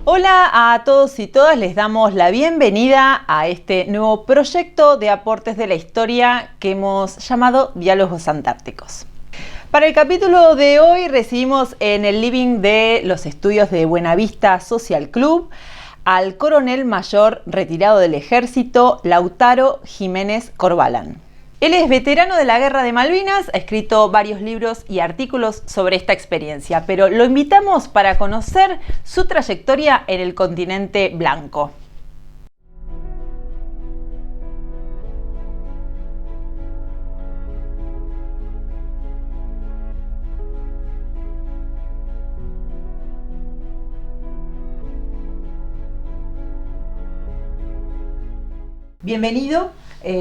Hola a todos y todas, les damos la bienvenida a este nuevo proyecto de aportes de la historia que hemos llamado Diálogos Antárticos. Para el capítulo de hoy recibimos en el living de los estudios de Buenavista Social Club al coronel mayor retirado del ejército, Lautaro Jiménez Corbalán. Él es veterano de la Guerra de Malvinas, ha escrito varios libros y artículos sobre esta experiencia, pero lo invitamos para conocer su trayectoria en el continente blanco. Bienvenido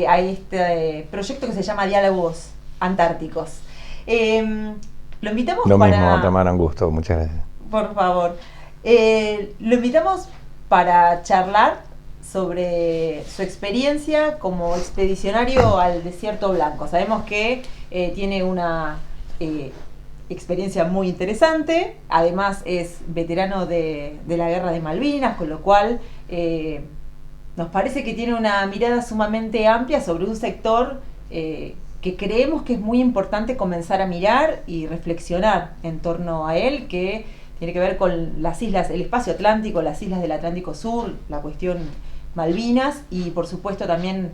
a este proyecto que se llama Diálogos Antárticos. Lo invitamos Lo mismo, Tamara, un gusto, muchas gracias. Por favor. Lo invitamos para charlar sobre su experiencia como expedicionario al Desierto Blanco. Sabemos que tiene una experiencia muy interesante, además es veterano de la Guerra de Malvinas, con lo cual nos parece que tiene una mirada sumamente amplia sobre un sector que creemos que es muy importante comenzar a mirar y reflexionar en torno a él, que tiene que ver con las islas, el espacio atlántico, las islas del Atlántico Sur, la cuestión Malvinas y por supuesto también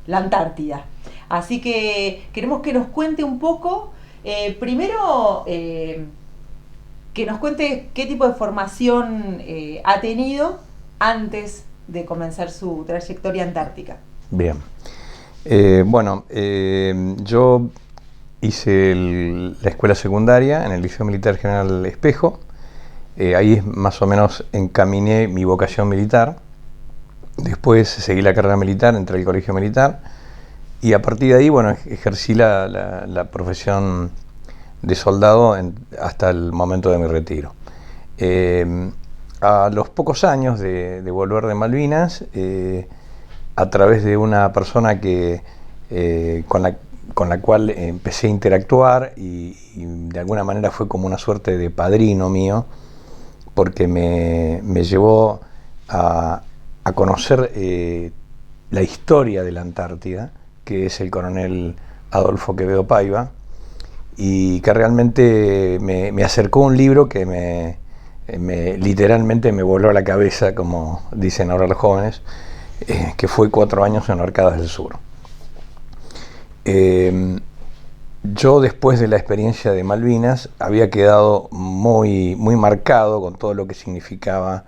la Antártida. Así que queremos que nos cuente un poco, primero que nos cuente qué tipo de formación ha tenido antes de comenzar su trayectoria antártica. Bien. Yo hice la escuela secundaria en el Liceo Militar General Espejo. Ahí más o menos encaminé mi vocación militar. Después seguí la carrera militar, entré al colegio militar y a partir de ahí, ejercí la profesión de soldado hasta el momento de mi retiro. A los pocos años de volver de Malvinas, a través de una persona con la cual empecé a interactuar y de alguna manera fue como una suerte de padrino mío, porque me llevó a conocer la historia de la Antártida, que es el coronel Adolfo Quevedo Paiva, y que realmente me acercó un libro que literalmente me voló a la cabeza, como dicen ahora los jóvenes, que fue 4 años en Orcadas del Sur. Yo, después de la experiencia de Malvinas, había quedado muy marcado con todo lo que significaba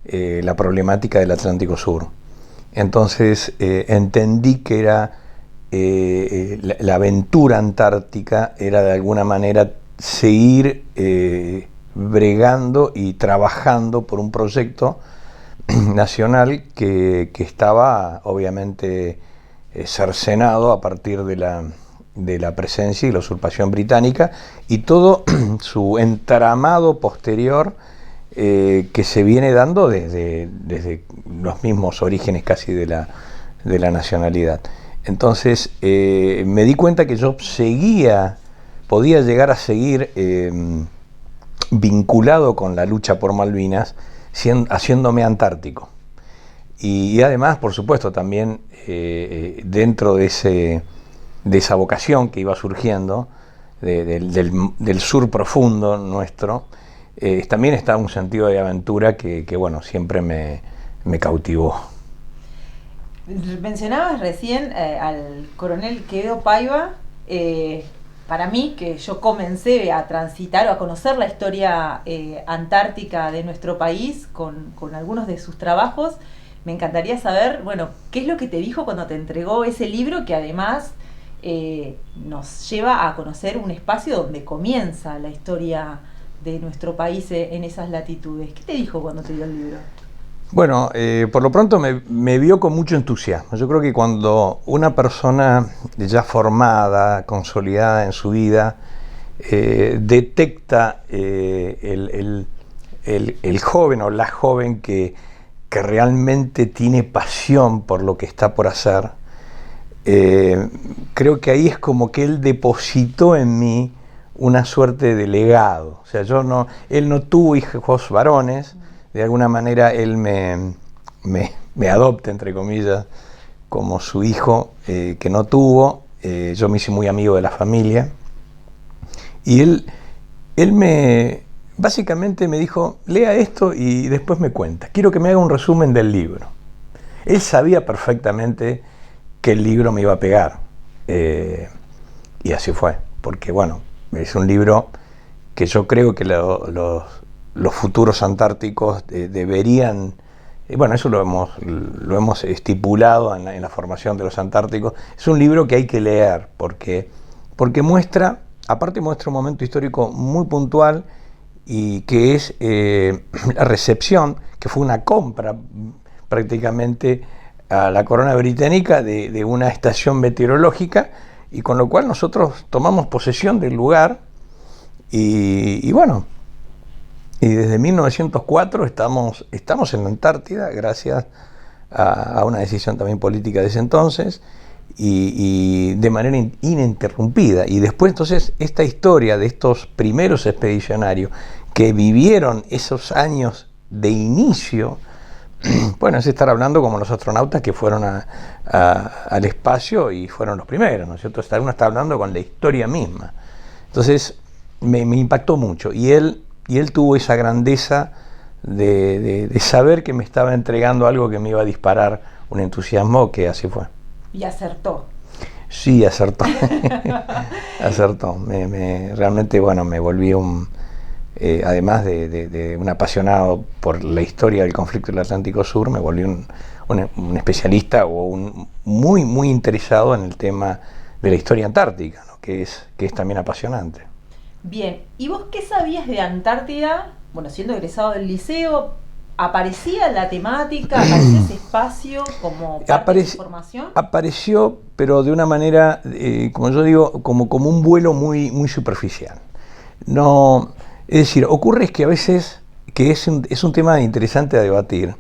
la problemática del Atlántico Sur. Entonces entendí que era la aventura antártica era de alguna manera seguir bregando y trabajando por un proyecto nacional que estaba obviamente cercenado a partir de la presencia y la usurpación británica y todo su entramado posterior que se viene dando desde los mismos orígenes casi de la nacionalidad. Entonces me di cuenta que yo podía llegar a seguir vinculado con la lucha por Malvinas, haciéndome antártico. Y además, por supuesto, también dentro de esa vocación que iba surgiendo, del sur profundo nuestro, también está un sentido de aventura que siempre me cautivó. Mencionabas recién al coronel Quevedo Paiva. Para mí, que yo comencé a transitar o a conocer la historia antártica de nuestro país con algunos de sus trabajos, me encantaría saber, qué es lo que te dijo cuando te entregó ese libro, que además nos lleva a conocer un espacio donde comienza la historia de nuestro país en esas latitudes. ¿Qué te dijo cuando te dio el libro? Por lo pronto me vio con mucho entusiasmo. Yo creo que cuando una persona ya formada, consolidada en su vida, detecta el joven o la joven que realmente tiene pasión por lo que está por hacer, creo que ahí es como que él depositó en mí una suerte de legado. O sea, él no tuvo hijos varones, de alguna manera él me adopta, entre comillas, como su hijo que no tuvo. Yo me hice muy amigo de la familia. Y él básicamente me dijo, lea esto y después me cuenta. Quiero que me haga un resumen del libro. Él sabía perfectamente que el libro me iba a pegar. Y así fue. Porque, bueno, es un libro que yo creo que los futuros antárticos deberían... Bueno, eso lo hemos estipulado en la formación de los antárticos. Es un libro que hay que leer porque muestra... Aparte muestra un momento histórico muy puntual y que es la recepción, que fue una compra prácticamente a la corona británica de una estación meteorológica, y con lo cual nosotros tomamos posesión del lugar y bueno, y desde 1904 estamos en la Antártida gracias a una decisión también política de ese entonces. Y de manera ininterrumpida. Y después entonces esta historia de estos primeros expedicionarios que vivieron esos años de inicio, bueno, es estar hablando como los astronautas que fueron al espacio y fueron los primeros, ¿no es cierto? Uno está hablando con la historia misma. Entonces me impactó mucho y él tuvo esa grandeza de saber que me estaba entregando algo que me iba a disparar un entusiasmo, que así fue. Y acertó. Sí, acertó. Acertó. Realmente, bueno, me volví además de un apasionado por la historia del conflicto del Atlántico Sur, me volví un especialista o muy, muy interesado en el tema de la historia antártica, ¿no? que es también apasionante. Bien, ¿y vos qué sabías de Antártida? Bueno, siendo egresado del liceo, ¿aparecía la temática, aparecía ese espacio como parte de tu formación? Apareció, pero de una manera, como yo digo, como un vuelo muy, muy superficial. No, es decir, ocurre que a veces, que es un tema interesante a debatir,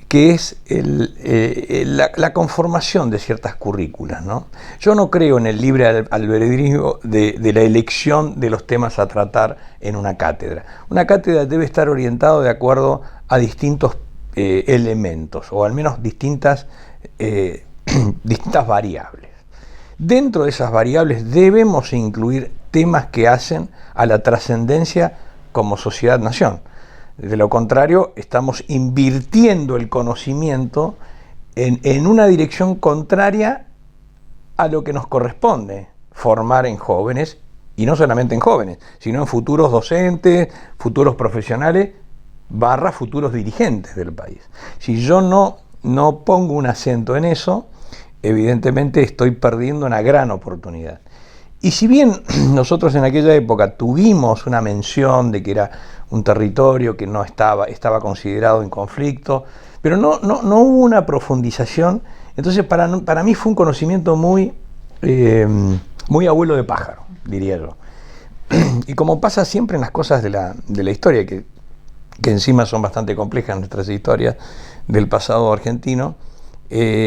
que es la conformación de ciertas currículas, ¿no? Yo no creo en el libre albedrío de la elección de los temas a tratar en una cátedra. Una cátedra debe estar orientada de acuerdo a distintos elementos, o al menos distintas variables. Dentro de esas variables debemos incluir temas que hacen a la trascendencia como sociedad-nación. De lo contrario, estamos invirtiendo el conocimiento en una dirección contraria a lo que nos corresponde formar en jóvenes, y no solamente en jóvenes, sino en futuros docentes, futuros profesionales, futuros dirigentes del país. Si yo no pongo un acento en eso, evidentemente estoy perdiendo una gran oportunidad. Y si bien nosotros en aquella época tuvimos una mención de que era un territorio que no estaba considerado en conflicto, pero no hubo una profundización, entonces para mí fue un conocimiento muy abuelo de pájaro, diría yo. Y como pasa siempre en las cosas de la historia, que encima son bastante complejas nuestras historias del pasado argentino,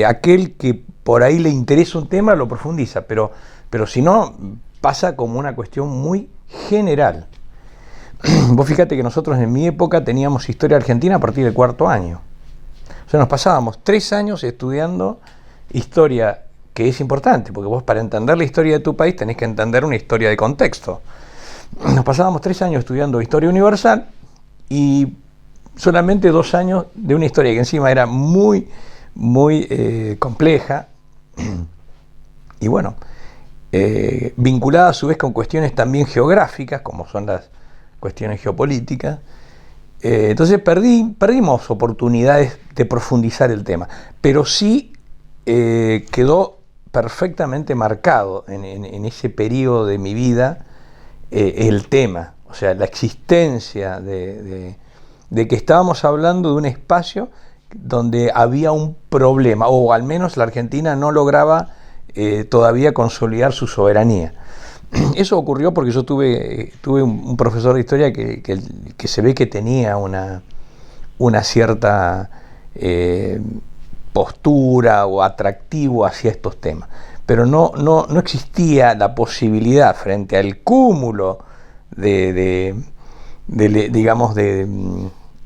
aquel que por ahí le interesa un tema lo profundiza, pero si no, pasa como una cuestión muy general. Vos fíjate que nosotros en mi época teníamos historia argentina a partir del cuarto año. O sea, nos pasábamos 3 años estudiando historia, que es importante, porque vos para entender la historia de tu país tenés que entender una historia de contexto. Nos pasábamos 3 años estudiando historia universal y solamente 2 años de una historia que encima era muy, muy compleja y bueno, vinculada a su vez con cuestiones también geográficas, como son las cuestiones geopolíticas. Entonces perdimos oportunidades de profundizar el tema, pero sí quedó perfectamente marcado en ese periodo de mi vida el tema, o sea, la existencia de que estábamos hablando de un espacio donde había un problema, o al menos la Argentina no lograba todavía consolidar su soberanía. Eso ocurrió porque yo tuve un profesor de historia que se ve que tenía una cierta postura o atractivo hacia estos temas, pero no existía la posibilidad frente al cúmulo de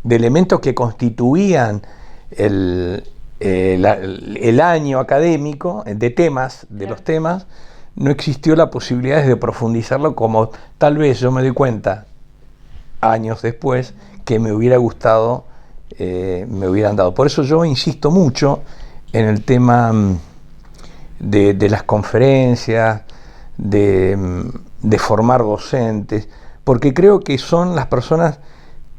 de elementos que constituían el año académico, de temas, de los temas, no existió la posibilidad de profundizarlo como tal vez yo me doy cuenta años después que me hubiera gustado, me hubieran dado. Por eso yo insisto mucho en el tema de las conferencias, de formar docentes, porque creo que son las personas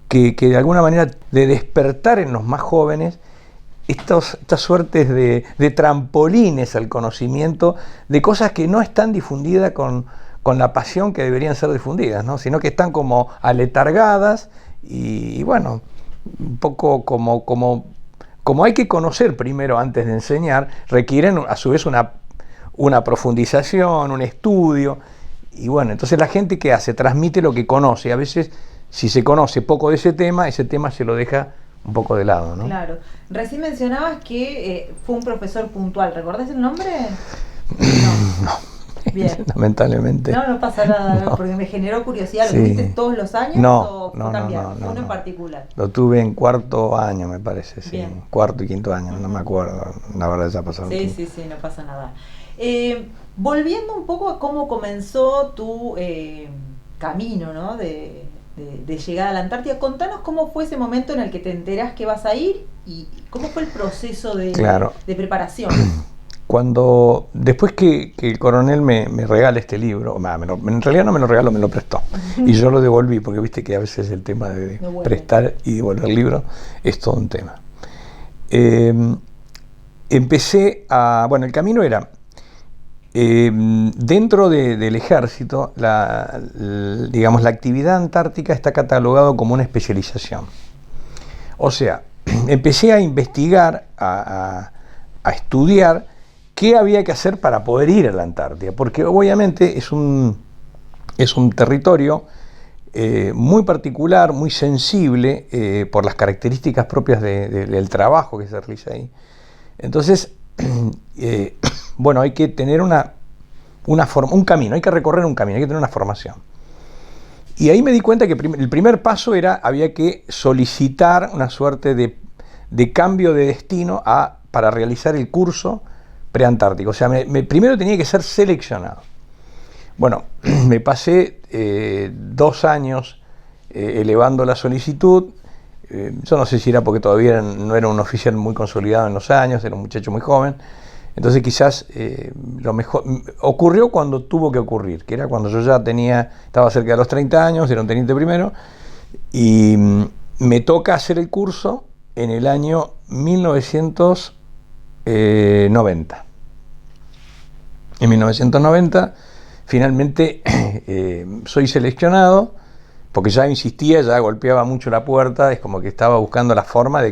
que de alguna manera de despertar en los más jóvenes estas suertes de trampolines al conocimiento, de cosas que no están difundidas con la pasión que deberían ser difundidas, ¿no? Sino que están como aletargadas y bueno, un poco como hay que conocer primero antes de enseñar, requieren a su vez una profundización, un estudio, y bueno, entonces la gente que hace, transmite lo que conoce, a veces si se conoce poco de ese tema se lo deja un poco de lado, ¿no? Claro. Recién mencionabas que fue un profesor puntual. ¿Recordás el nombre? No. Bien. Lamentablemente. No pasa nada, no. Porque me generó curiosidad. ¿Lo Sí. tuviste todos los años o fue cambiando? Uno en particular. Lo tuve en cuarto año, me parece, sí. Bien. Cuarto y quinto año, no me acuerdo. La verdad ya pasaron. Sí, no pasa nada. Volviendo un poco a cómo comenzó tu camino, ¿no? De llegar a la Antártida, contanos cómo fue ese momento en el que te enterás que vas a ir y cómo fue el proceso de preparación. Después que el coronel me regala este libro, en realidad no me lo regaló, me lo prestó, y yo lo devolví, porque viste que a veces el tema de prestar y devolver libros es todo un tema. Empecé el camino era, dentro del ejército, digamos, la actividad antártica está catalogado como una especialización. O sea, empecé a investigar, a estudiar qué había que hacer para poder ir a la Antártida, porque obviamente es un territorio muy particular, muy sensible por las características propias del trabajo que se realiza ahí. Entonces, hay que tener un camino, hay que recorrer un camino, hay que tener una formación. Y ahí me di cuenta que el primer paso había que solicitar una suerte de cambio de destino para realizar el curso preantártico. O sea, primero tenía que ser seleccionado. Bueno, me pasé 2 años elevando la solicitud. Yo no sé si era porque todavía no era un oficial muy consolidado en los años, era un muchacho muy joven. Entonces quizás lo mejor ocurrió cuando tuvo que ocurrir, que era cuando yo ya estaba cerca de los 30 años, era un teniente primero, y me toca hacer el curso en el año 1990. En 1990 finalmente soy seleccionado, porque ya insistía, ya golpeaba mucho la puerta, es como que estaba buscando la forma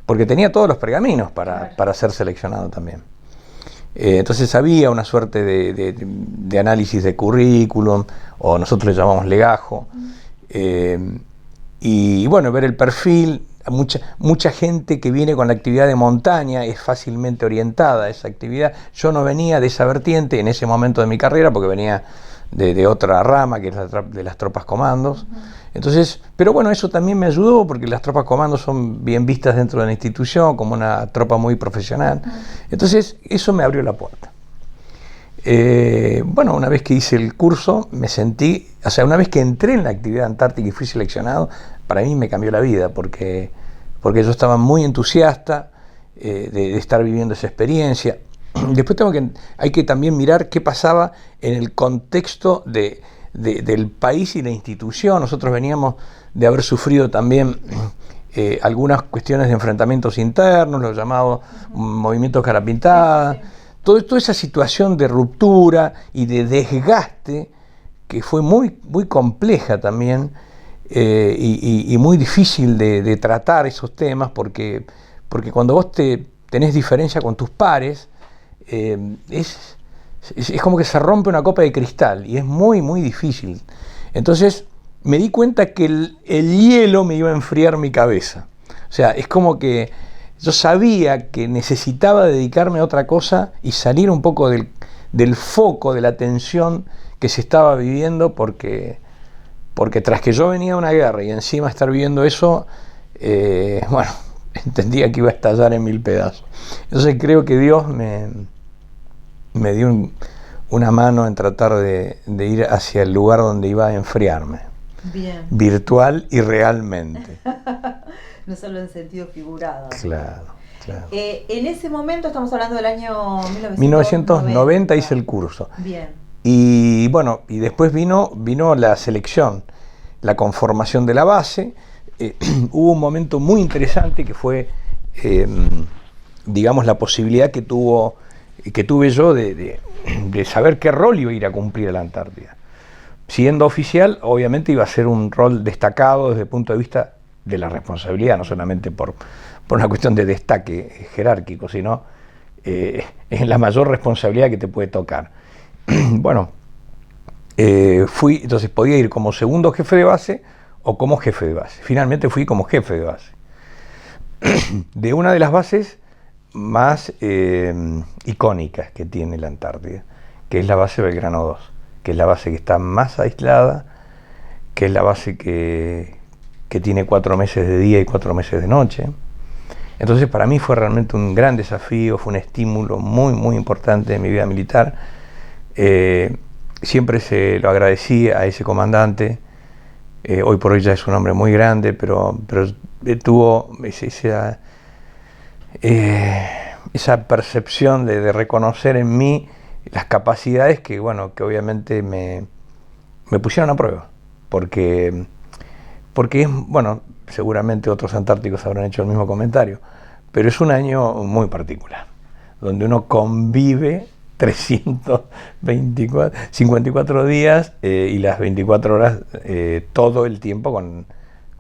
porque tenía todos los pergaminos para ser seleccionado también. Entonces había una suerte de análisis de currículum, o nosotros le llamamos legajo, y bueno, ver el perfil. Mucha gente que viene con la actividad de montaña es fácilmente orientada a esa actividad. Yo no venía de esa vertiente en ese momento de mi carrera, porque venía de otra rama, que es de las tropas comandos. Entonces, pero bueno, eso también me ayudó, porque las tropas comandos son bien vistas dentro de la institución como una tropa muy profesional. Entonces, eso me abrió la puerta. Una vez que hice el curso, una vez que entré en la actividad antártica y fui seleccionado, para mí me cambió la vida, porque yo estaba muy entusiasta de estar viviendo esa experiencia. Después hay que también mirar qué pasaba en el contexto del país y la institución. Nosotros veníamos de haber sufrido también algunas cuestiones de enfrentamientos internos, los llamados movimientos cara pintada, toda esa situación de ruptura y de desgaste que fue muy, muy compleja también, y muy difícil de tratar esos temas, porque cuando vos tenés diferencia con tus pares, es como que se rompe una copa de cristal y es muy, muy difícil. Entonces me di cuenta que el hielo me iba a enfriar mi cabeza. O sea, es como que yo sabía que necesitaba dedicarme a otra cosa y salir un poco del foco de la tensión que se estaba viviendo, porque tras que yo venía de una guerra y encima estar viviendo eso, bueno, entendía que iba a estallar en 1000 pedazos. Entonces creo que Dios me dio una mano en tratar de ir hacia el lugar donde iba a enfriarme. Bien. Virtual y realmente. No solo en sentido figurado. Claro, claro. En ese momento, estamos hablando del año 1990 hice el curso. Bien. Y bueno, y después vino la selección, la conformación de la base. Hubo un momento muy interesante que fue, digamos, la posibilidad que tuve yo de saber qué rol iba a ir a cumplir a la Antártida. Siendo oficial, obviamente iba a ser un rol destacado desde el punto de vista de la responsabilidad, no solamente por una cuestión de destaque jerárquico, sino en la mayor responsabilidad que te puede tocar. Bueno, entonces podía ir como segundo jefe de base o como jefe de base. Finalmente fui como jefe de base. De una de las bases más icónicas que tiene la Antártida, que es la base Belgrano 2, que es la base que está más aislada, que es la base que tiene 4 meses de día y 4 meses de noche. Entonces para mí fue realmente un gran desafío, fue un estímulo muy, muy importante en mi vida militar. Siempre se lo agradecí a ese comandante. Hoy por hoy ya es un hombre muy grande, pero tuvo esa percepción de reconocer en mí las capacidades que obviamente me pusieron a prueba, porque es, bueno, seguramente otros antárticos habrán hecho el mismo comentario, pero es un año muy particular, donde uno convive 54 días y las 24 horas todo el tiempo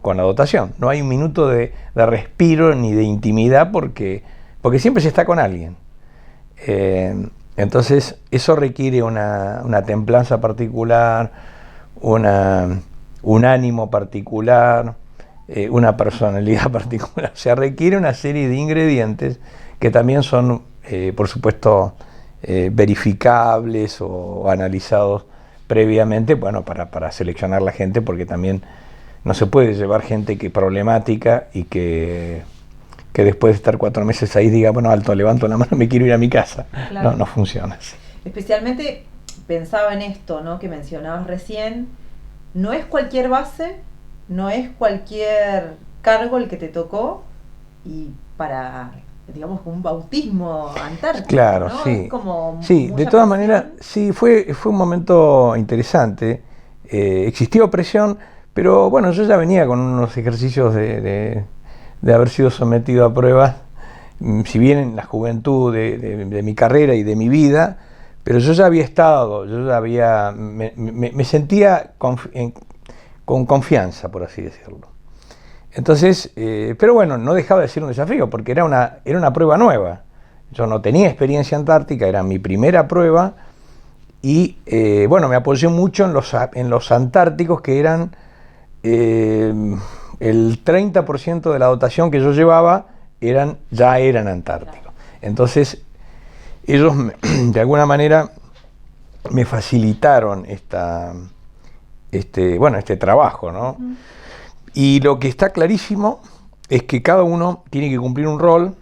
con la dotación. No hay un minuto de respiro ni de intimidad porque siempre se está con alguien. Entonces eso requiere una templanza particular, un ánimo particular, una personalidad particular. O sea, requiere una serie de ingredientes que también son, por supuesto, verificables o analizados previamente, bueno, para seleccionar la gente, porque también no se puede llevar gente que problemática y que después de estar 4 meses ahí diga, bueno, alto, levanto la mano, me quiero ir a mi casa. Claro. No funciona así. Especialmente pensaba en esto, ¿no?, que mencionabas recién. No es cualquier base, no es cualquier cargo el que te tocó, y para, digamos, un bautismo antártico. Claro, ¿no? sí. Es como sí, de todas maneras, sí, fue un momento interesante. Existió presión, pero bueno, yo ya venía con unos ejercicios de haber sido sometido a pruebas, si bien en la juventud de mi carrera y de mi vida, pero yo ya había estado, me sentía con confianza, por así decirlo. Entonces, pero bueno, no dejaba de ser un desafío, porque era una prueba nueva. Yo no tenía experiencia antártica, era mi primera prueba, y bueno, me apoyé mucho en los antárticos, que eran el 30% de la dotación que yo llevaba ya eran antárticos. Entonces, ellos de alguna manera me facilitaron este trabajo, ¿no? Y lo que está clarísimo es que cada uno tiene que cumplir un rol,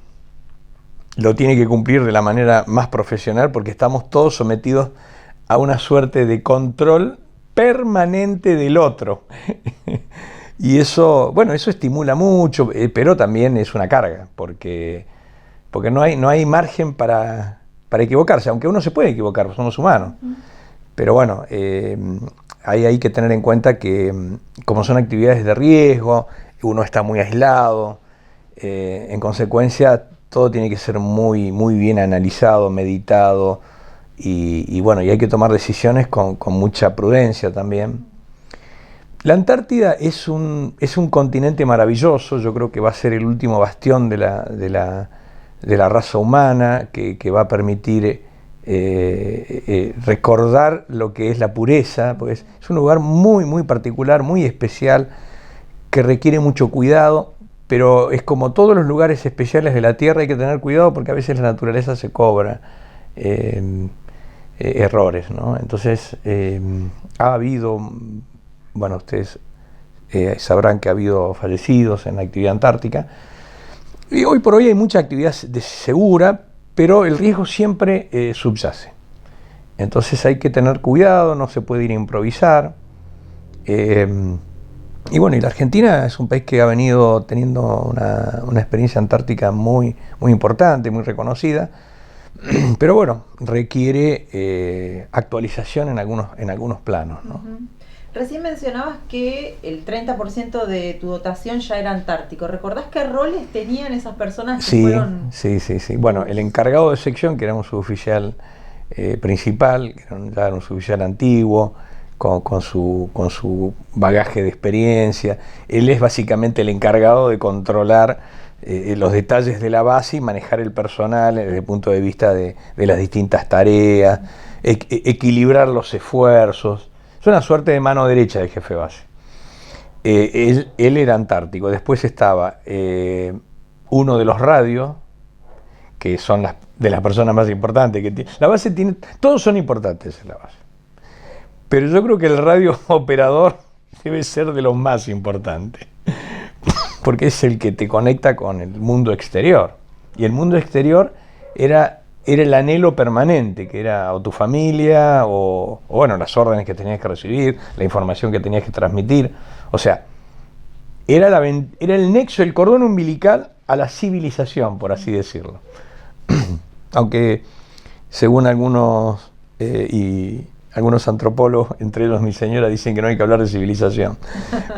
lo tiene que cumplir de la manera más profesional, porque estamos todos sometidos a una suerte de control permanente del otro. Y eso estimula mucho, pero también es una carga, porque no hay margen para equivocarse, aunque uno se puede equivocar, somos humanos. Pero bueno, ahí hay que tener en cuenta que como son actividades de riesgo, uno está muy aislado, en consecuencia todo tiene que ser muy, muy bien analizado, meditado, y bueno, y hay que tomar decisiones con mucha prudencia también. La Antártida es un continente maravilloso. Yo creo que va a ser el último bastión de la raza humana, que va a permitir recordar lo que es la pureza, pues es un lugar muy, muy particular, muy especial, que requiere mucho cuidado, pero es como todos los lugares especiales de la Tierra, hay que tener cuidado porque a veces la naturaleza se cobra errores, ¿no? Entonces ha habido, bueno, ustedes sabrán que ha habido fallecidos en la actividad antártica. Y hoy por hoy hay mucha actividad segura, pero el riesgo siempre subyace. Entonces hay que tener cuidado, no se puede ir a improvisar. Y bueno, y la Argentina es un país que ha venido teniendo una experiencia antártica muy, muy importante, muy reconocida, pero bueno, requiere actualización en algunos planos, ¿no? Uh-huh. Recién mencionabas que el 30% de tu dotación ya era antártico. ¿Recordás qué roles tenían esas personas que fueron? Sí. Bueno, el encargado de sección, que era un suboficial principal, que era un suboficial antiguo, con su bagaje de experiencia. Él es básicamente el encargado de controlar los detalles de la base y manejar el personal desde el punto de vista de las distintas tareas, equilibrar los esfuerzos. Es una suerte de mano derecha del jefe de base. Él era antártico. Después estaba uno de los radios, que son de las personas más importantes que tiene. La base tiene, todos son importantes en la base. Pero yo creo que el radio operador debe ser de los más importantes, porque es el que te conecta con el mundo exterior. Y el mundo exterior era el anhelo permanente, que era o tu familia, o bueno, las órdenes que tenías que recibir, la información que tenías que transmitir. O sea, era el nexo, el cordón umbilical a la civilización, por así decirlo. Aunque, según algunos antropólogos, entre ellos mi señora, dicen que no hay que hablar de civilización,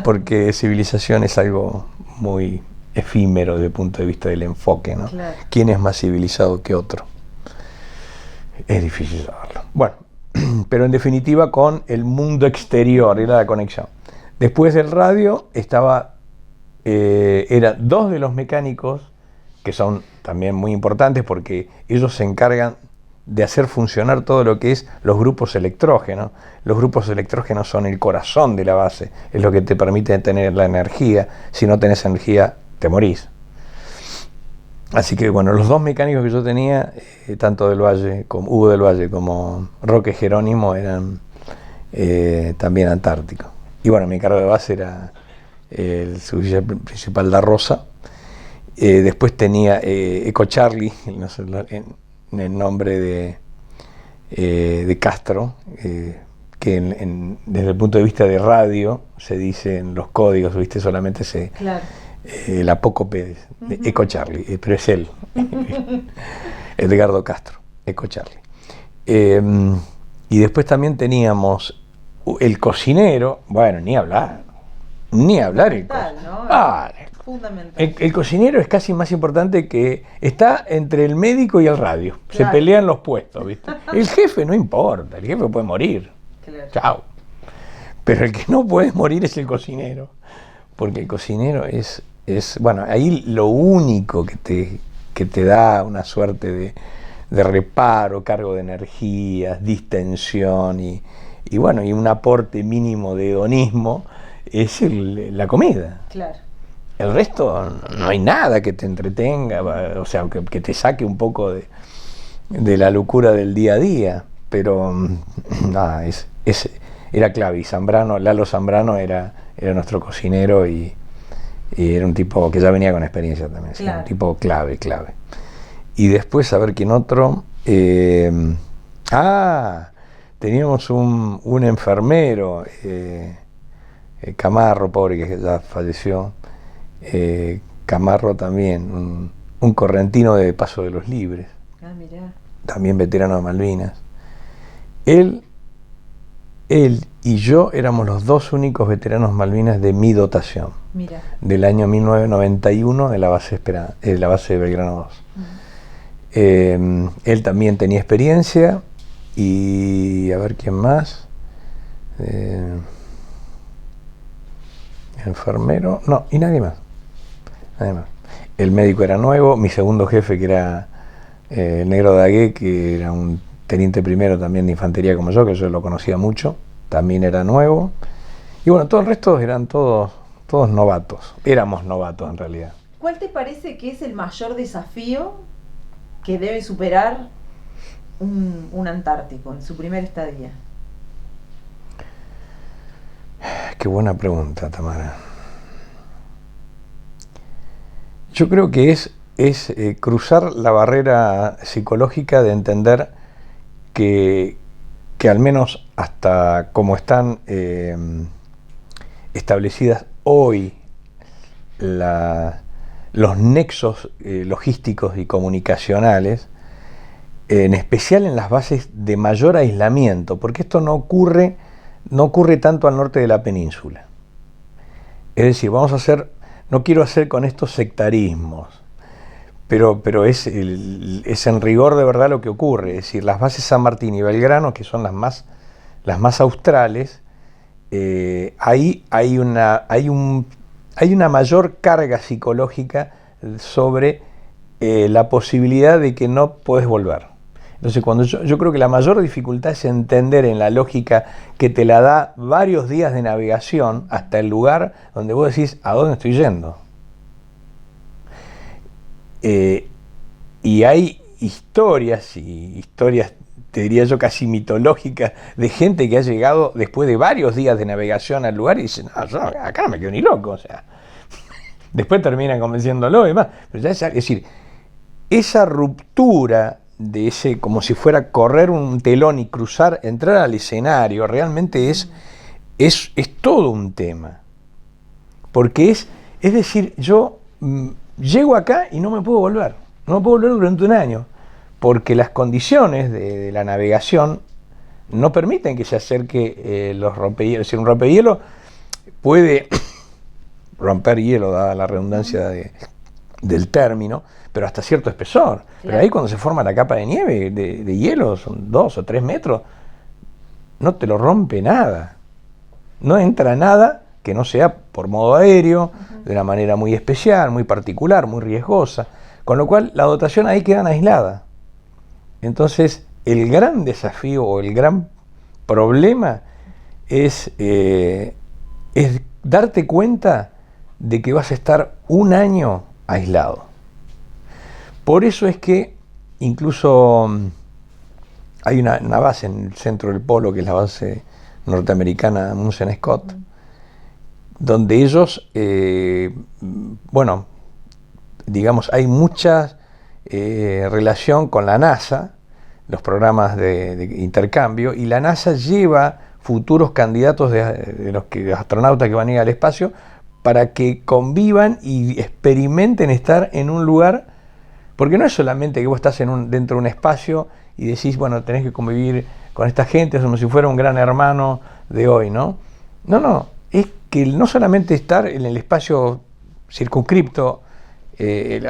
porque civilización es algo muy efímero desde el punto de vista del enfoque, ¿no? Claro. ¿Quién es más civilizado que otro? Es difícil saberlo. Bueno, pero en definitiva con el mundo exterior era la conexión. Después del radio eran dos de los mecánicos, que son también muy importantes porque ellos se encargan de hacer funcionar todo lo que es los grupos electrógenos. Los grupos electrógenos son el corazón de la base, es lo que te permite tener la energía. Si no tenés energía, te morís. Así que bueno, los dos mecánicos que yo tenía, tanto Hugo del Valle como Roque Jerónimo, eran también antárticos. Y bueno, mi cargo de base era el suboficial principal Da Rosa. Después tenía Eco Charlie, en el nombre de Castro, que desde el punto de vista de radio se dice en los códigos, ¿viste? Solamente Claro. El apócope de Eco Charlie, pero es él, Edgardo Castro, Eco Charlie. Y después también teníamos el cocinero, bueno, ni hablar el cocinero. ¿No? Fundamental. El cocinero es casi más importante, que está entre el médico y el radio. Claro. Se pelean los puestos, ¿viste? El jefe no importa, el jefe puede morir. Claro. Chao. Pero el que no puede morir es el cocinero. Porque el cocinero es bueno, ahí lo único que te da una suerte de reparo, cargo de energías, distensión y bueno, y un aporte mínimo de hedonismo es la comida. Claro. El resto no hay nada que te entretenga, o sea, que te saque un poco de la locura del día a día, pero nada, era clave. Y Lalo Zambrano era nuestro cocinero y era un tipo que ya venía con experiencia también, Claro. un tipo clave. Y después, a ver quién otro. Teníamos un enfermero, Camarro, pobre, que ya falleció. Camarro también, un correntino de Paso de los Libres, Mirá. también veterano de Malvinas. Él y yo éramos los dos únicos veteranos Malvinas de mi dotación. Mirá. Del año 1991 de la base de Belgrano 2. Él también tenía experiencia. Y a ver quién más. Enfermero, no, y nadie más. El médico era nuevo. Mi segundo jefe, que era el negro Dagué, que era un teniente primero también de infantería como yo, que yo lo conocía mucho, también era nuevo. Y bueno, todo el resto eran todos novatos. Éramos novatos en realidad. ¿Cuál te parece que es el mayor desafío que debe superar un antártico en su primera estadía? qué buena pregunta, Tamara. Yo creo que es cruzar la barrera psicológica de entender que al menos hasta como están establecidas hoy los nexos logísticos y comunicacionales, en especial en las bases de mayor aislamiento, porque esto no ocurre tanto al norte de la península. Es decir, no quiero hacer con estos sectarismos, pero es en rigor de verdad lo que ocurre. Es decir, las bases San Martín y Belgrano, que son las más australes, hay una mayor carga psicológica sobre la posibilidad de que no podés volver. Entonces, cuando yo creo que la mayor dificultad es entender en la lógica que te la da varios días de navegación hasta el lugar donde vos decís, ¿a dónde estoy yendo? Y hay historias, te diría yo, casi mitológicas, de gente que ha llegado después de varios días de navegación al lugar y dice, no, yo acá no me quedo ni loco, o sea. Después terminan convenciéndolo y demás. Pero ya es decir, esa ruptura de ese, como si fuera correr un telón y entrar al escenario, realmente es todo un tema. Porque es decir, yo llego acá y no me puedo volver. No me puedo volver durante un año. Porque las condiciones de la navegación no permiten que se acerque los rompehielos. Si un rompehielo puede romper hielo, dada la redundancia del término, pero hasta cierto espesor. Claro. Pero ahí cuando se forma la capa de nieve, de hielo, son 2 o 3 metros, no te lo rompe nada. No entra nada que no sea por modo aéreo, de una manera muy especial, muy particular, muy riesgosa. Con lo cual la dotación ahí queda aislada. Entonces, el gran desafío o el gran problema es darte cuenta de que vas a estar un año aislado. Por eso es que incluso hay una base en el centro del polo, que es la base norteamericana Amundsen Scott, donde ellos, hay mucha relación con la NASA, los programas de intercambio, y la NASA lleva futuros candidatos de los astronautas que van a ir al espacio para que convivan y experimenten estar en un lugar, porque no es solamente que vos estás dentro de un espacio y decís, bueno, tenés que convivir con esta gente, es como si fuera un gran hermano de hoy, ¿no? No, es que no solamente estar en el espacio circunscripto,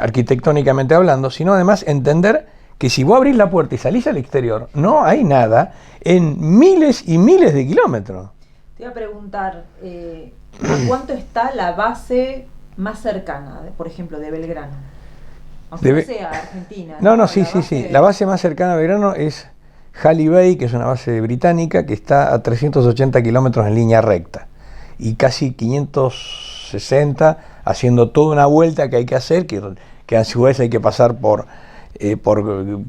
arquitectónicamente hablando, sino además entender que si vos abrís la puerta y salís al exterior, no hay nada en miles y miles de kilómetros. Te iba a preguntar, ¿a cuánto está la base más cercana, por ejemplo, de Belgrano? Aunque no sea Argentina. No, sí. La base más cercana a Belgrano es Halley Bay, que es una base británica que está a 380 kilómetros en línea recta y casi 560 haciendo toda una vuelta que hay que hacer, que a su vez hay que pasar por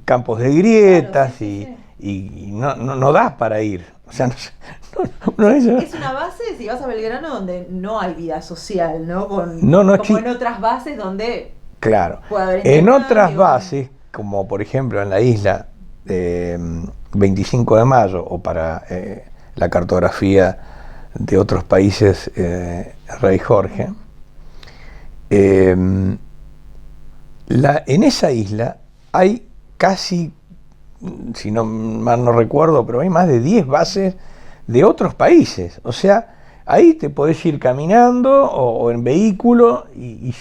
campos de grietas, claro, y no das para ir. O sea, no es una base, si vas a Belgrano, donde no hay vida social, ¿no? Como en otras bases donde claro, puede haber en otras bases, como por ejemplo en la isla 25 de Mayo, o para la cartografía de otros países, Rey Jorge, en esa isla hay casi, si no mal no recuerdo, pero hay más de 10 bases de otros países. O sea, ahí te podés ir caminando o en vehículo y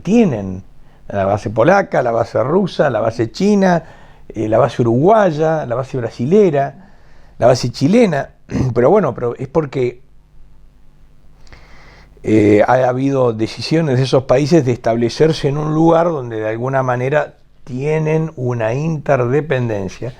tienen la base polaca, la base rusa, la base china, la base uruguaya, la base brasilera, la base chilena. Pero es porque ha habido decisiones de esos países de establecerse en un lugar donde de alguna manera tienen una interdependencia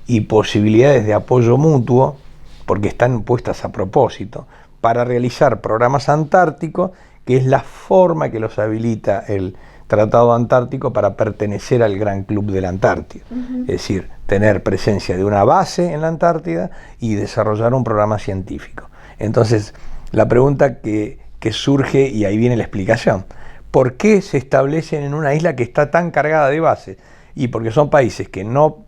y posibilidades de apoyo mutuo, porque están puestas a propósito, para realizar programas antárticos, que es la forma que los habilita el Tratado Antártico para pertenecer al Gran Club de la Antártida. Es decir, tener presencia de una base en la Antártida y desarrollar un programa científico. Entonces, la pregunta que surge, y ahí viene la explicación. ¿Por qué se establecen en una isla que está tan cargada de bases? Y porque son países que no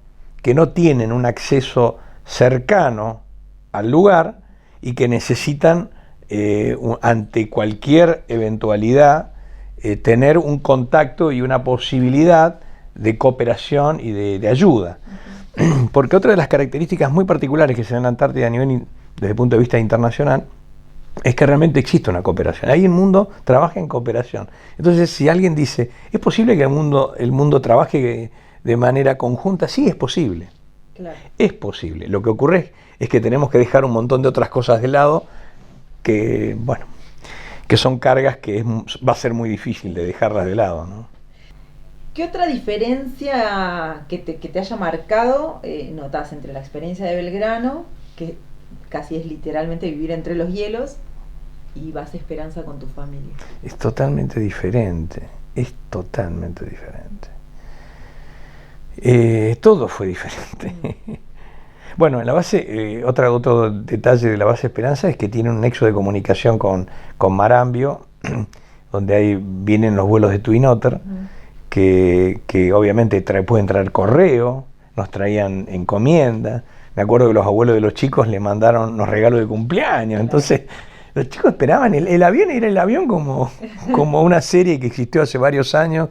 tienen un acceso cercano al lugar y que necesitan, ante cualquier eventualidad, tener un contacto y una posibilidad de cooperación y de ayuda. Porque otra de las características muy particulares que se dan en la Antártida desde el punto de vista internacional es que realmente existe una cooperación. Ahí el mundo trabaja en cooperación. Entonces, si alguien dice, ¿es posible que el mundo trabaje de manera conjunta? Sí, es posible. Claro. Es posible. Lo que ocurre es que tenemos que dejar un montón de otras cosas de lado que, bueno, que son cargas que va a ser muy difícil de dejarlas de lado, ¿no? ¿Qué otra diferencia que te haya marcado notas entre la experiencia de Belgrano, que casi es literalmente vivir entre los hielos, y Base Esperanza con tu familia? Es totalmente diferente, es totalmente diferente. Todo fue diferente. Bueno, en la base, otro detalle de la Base Esperanza es que tiene un nexo de comunicación con Marambio, donde ahí vienen los vuelos de Twin Otter, que obviamente pueden traer correo, nos traían encomiendas. Me acuerdo que los abuelos de los chicos le mandaron unos regalos de cumpleaños, entonces los chicos esperaban el avión, era el avión como una serie que existió hace varios años,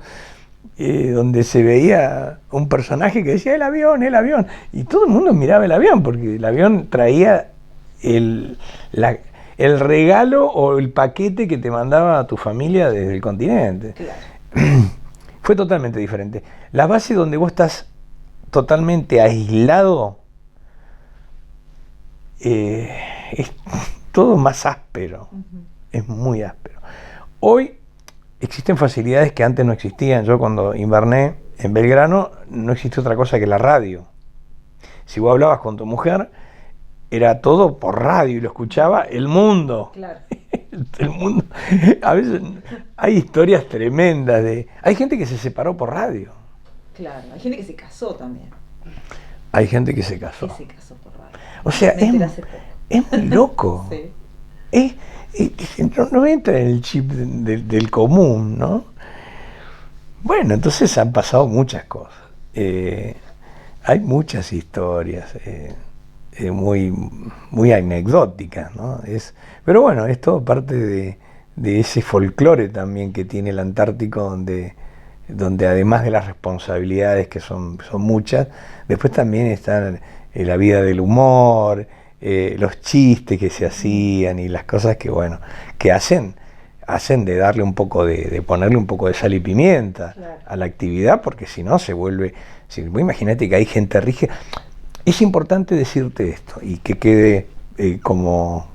donde se veía un personaje que decía el avión, y todo el mundo miraba el avión, porque el avión traía el regalo o el paquete que te mandaba a tu familia desde el continente. Claro. Fue totalmente diferente. La base donde vos estás totalmente aislado, es todo más áspero, es muy áspero. Hoy existen facilidades que antes no existían. Yo cuando inverné en Belgrano no existía otra cosa que la radio. Si vos hablabas con tu mujer, era todo por radio y lo escuchaba el mundo. Claro. El mundo. A veces hay historias tremendas hay gente que se separó por radio. Claro, hay gente que se casó también. Hay gente que se casó. Que se casó por radio. O sea, es muy loco. Sí. No entra en el chip del común, ¿no? Bueno, entonces han pasado muchas cosas. Hay muchas historias muy, muy anecdóticas, ¿no? Pero bueno, es todo parte de ese folclore también que tiene el Antártico, donde además de las responsabilidades, que son muchas, después también está la vida del humor, los chistes que se hacían y las cosas que, bueno, que hacen de darle un poco de ponerle un poco de sal y pimienta, claro, a la actividad, porque si no se vuelve. Imagínate que hay gente rígida. Es importante decirte esto y que quede como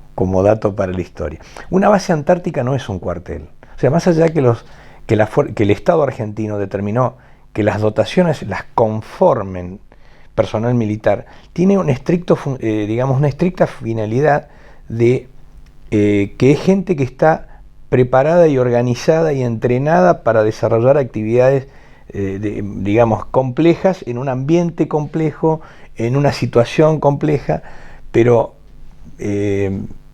dato para la historia. Una base antártica no es un cuartel. O sea, más allá que el Estado argentino determinó que las dotaciones las conformen personal militar, tiene una estricta finalidad de que es gente que está preparada y organizada y entrenada para desarrollar actividades complejas, en un ambiente complejo, en una situación compleja, pero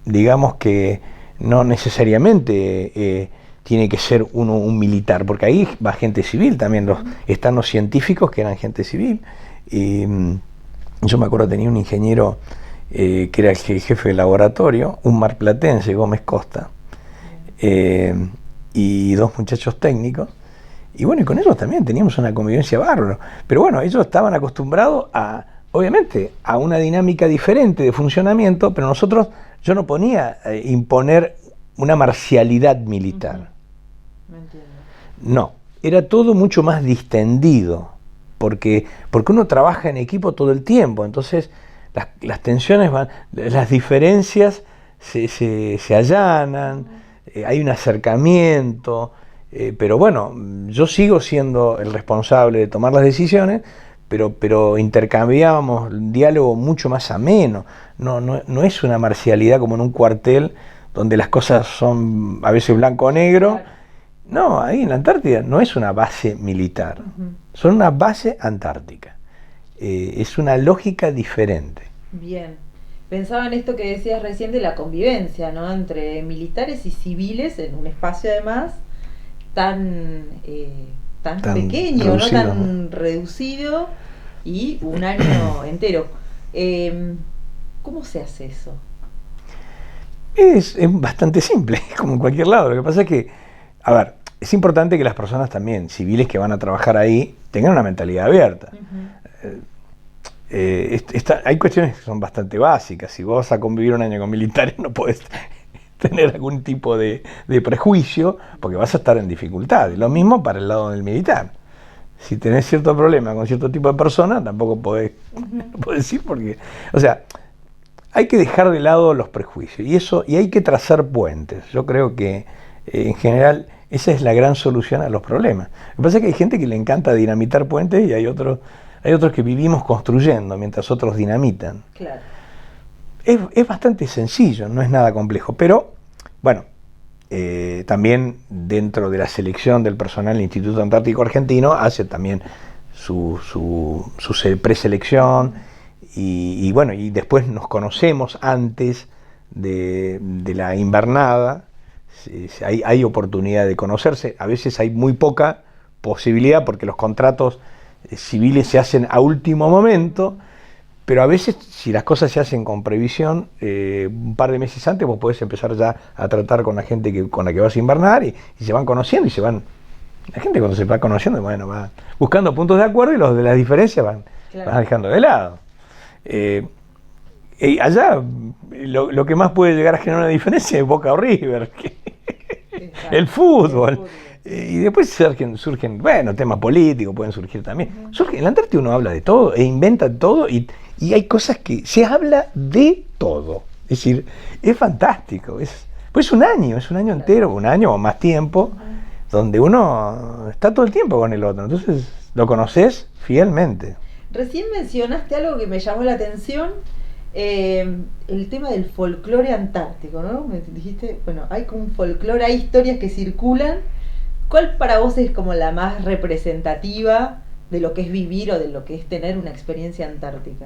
digamos que no necesariamente tiene que ser un militar, porque ahí va gente civil también, están los científicos que eran gente civil. Yo me acuerdo, tenía un ingeniero que era el jefe de laboratorio, un marplatense, Gómez Costa, y dos muchachos técnicos, y bueno, y con ellos también teníamos una convivencia bárbara, pero bueno, ellos estaban acostumbrados obviamente, a una dinámica diferente de funcionamiento, pero yo no ponía imponer una marcialidad militar. No entiendo. No, era todo mucho más distendido, porque uno trabaja en equipo todo el tiempo, entonces las tensiones las diferencias se allanan, hay un acercamiento, pero bueno, yo sigo siendo el responsable de tomar las decisiones, pero intercambiábamos un diálogo mucho más ameno. No es una marcialidad como en un cuartel donde las cosas son a veces blanco o negro. Claro. No, ahí en la Antártida no es una base militar, son una base antártica. Es una lógica diferente. Bien. Pensaba en esto que decías recién de la convivencia, ¿no? Entre militares y civiles en un espacio además tan, tan Tan pequeño, ¿no? reducido, ¿no? Tan reducido y un año entero. Eh, ¿Cómo se hace eso? Es bastante simple, como en cualquier lado. Lo que pasa es que, a ver, es importante que las personas también, civiles que van a trabajar ahí, tengan una mentalidad abierta. Ujú. Hay cuestiones que son bastante básicas. Si vos vas a convivir un año con militares, no podés tener algún tipo de prejuicio, porque vas a estar en dificultad. Lo mismo para el lado del militar. Si tenés cierto problema con cierto tipo de persona, tampoco podés, no podés ir porque... O sea, hay que dejar de lado los prejuicios y hay que trazar puentes. Yo creo que en general esa es la gran solución a los problemas. Lo que pasa es que hay gente que le encanta dinamitar puentes y hay otros que vivimos construyendo mientras otros dinamitan. Claro. Es bastante sencillo, no es nada complejo, pero bueno, también dentro de la selección del personal del Instituto Antártico Argentino hace también su preselección y bueno, y después nos conocemos antes de la invernada. Hay oportunidad de conocerse, a veces hay muy poca posibilidad porque los contratos civiles se hacen a último momento, pero a veces si las cosas se hacen con previsión, un par de meses antes vos podés empezar ya a tratar con la gente con la que vas a invernar y se van conociendo y se van... La gente cuando se va conociendo, bueno, va buscando puntos de acuerdo y los de las diferencias van dejando de lado. Allá lo que más puede llegar a generar una diferencia es Boca o River, el fútbol. Y después surgen, bueno, temas políticos pueden surgir también. En la Antártida uno habla de todo e inventa todo y hay cosas que se habla de todo. Es decir, es fantástico. Pues es un año entero, un año o más tiempo, donde uno está todo el tiempo con el otro. Entonces lo conoces fielmente. Recién mencionaste algo que me llamó la atención, el tema del folclore antártico, ¿no? Me dijiste, bueno, hay como un folclore, hay historias que circulan. ¿Cuál para vos es como la más representativa de lo que es vivir o de lo que es tener una experiencia antártica?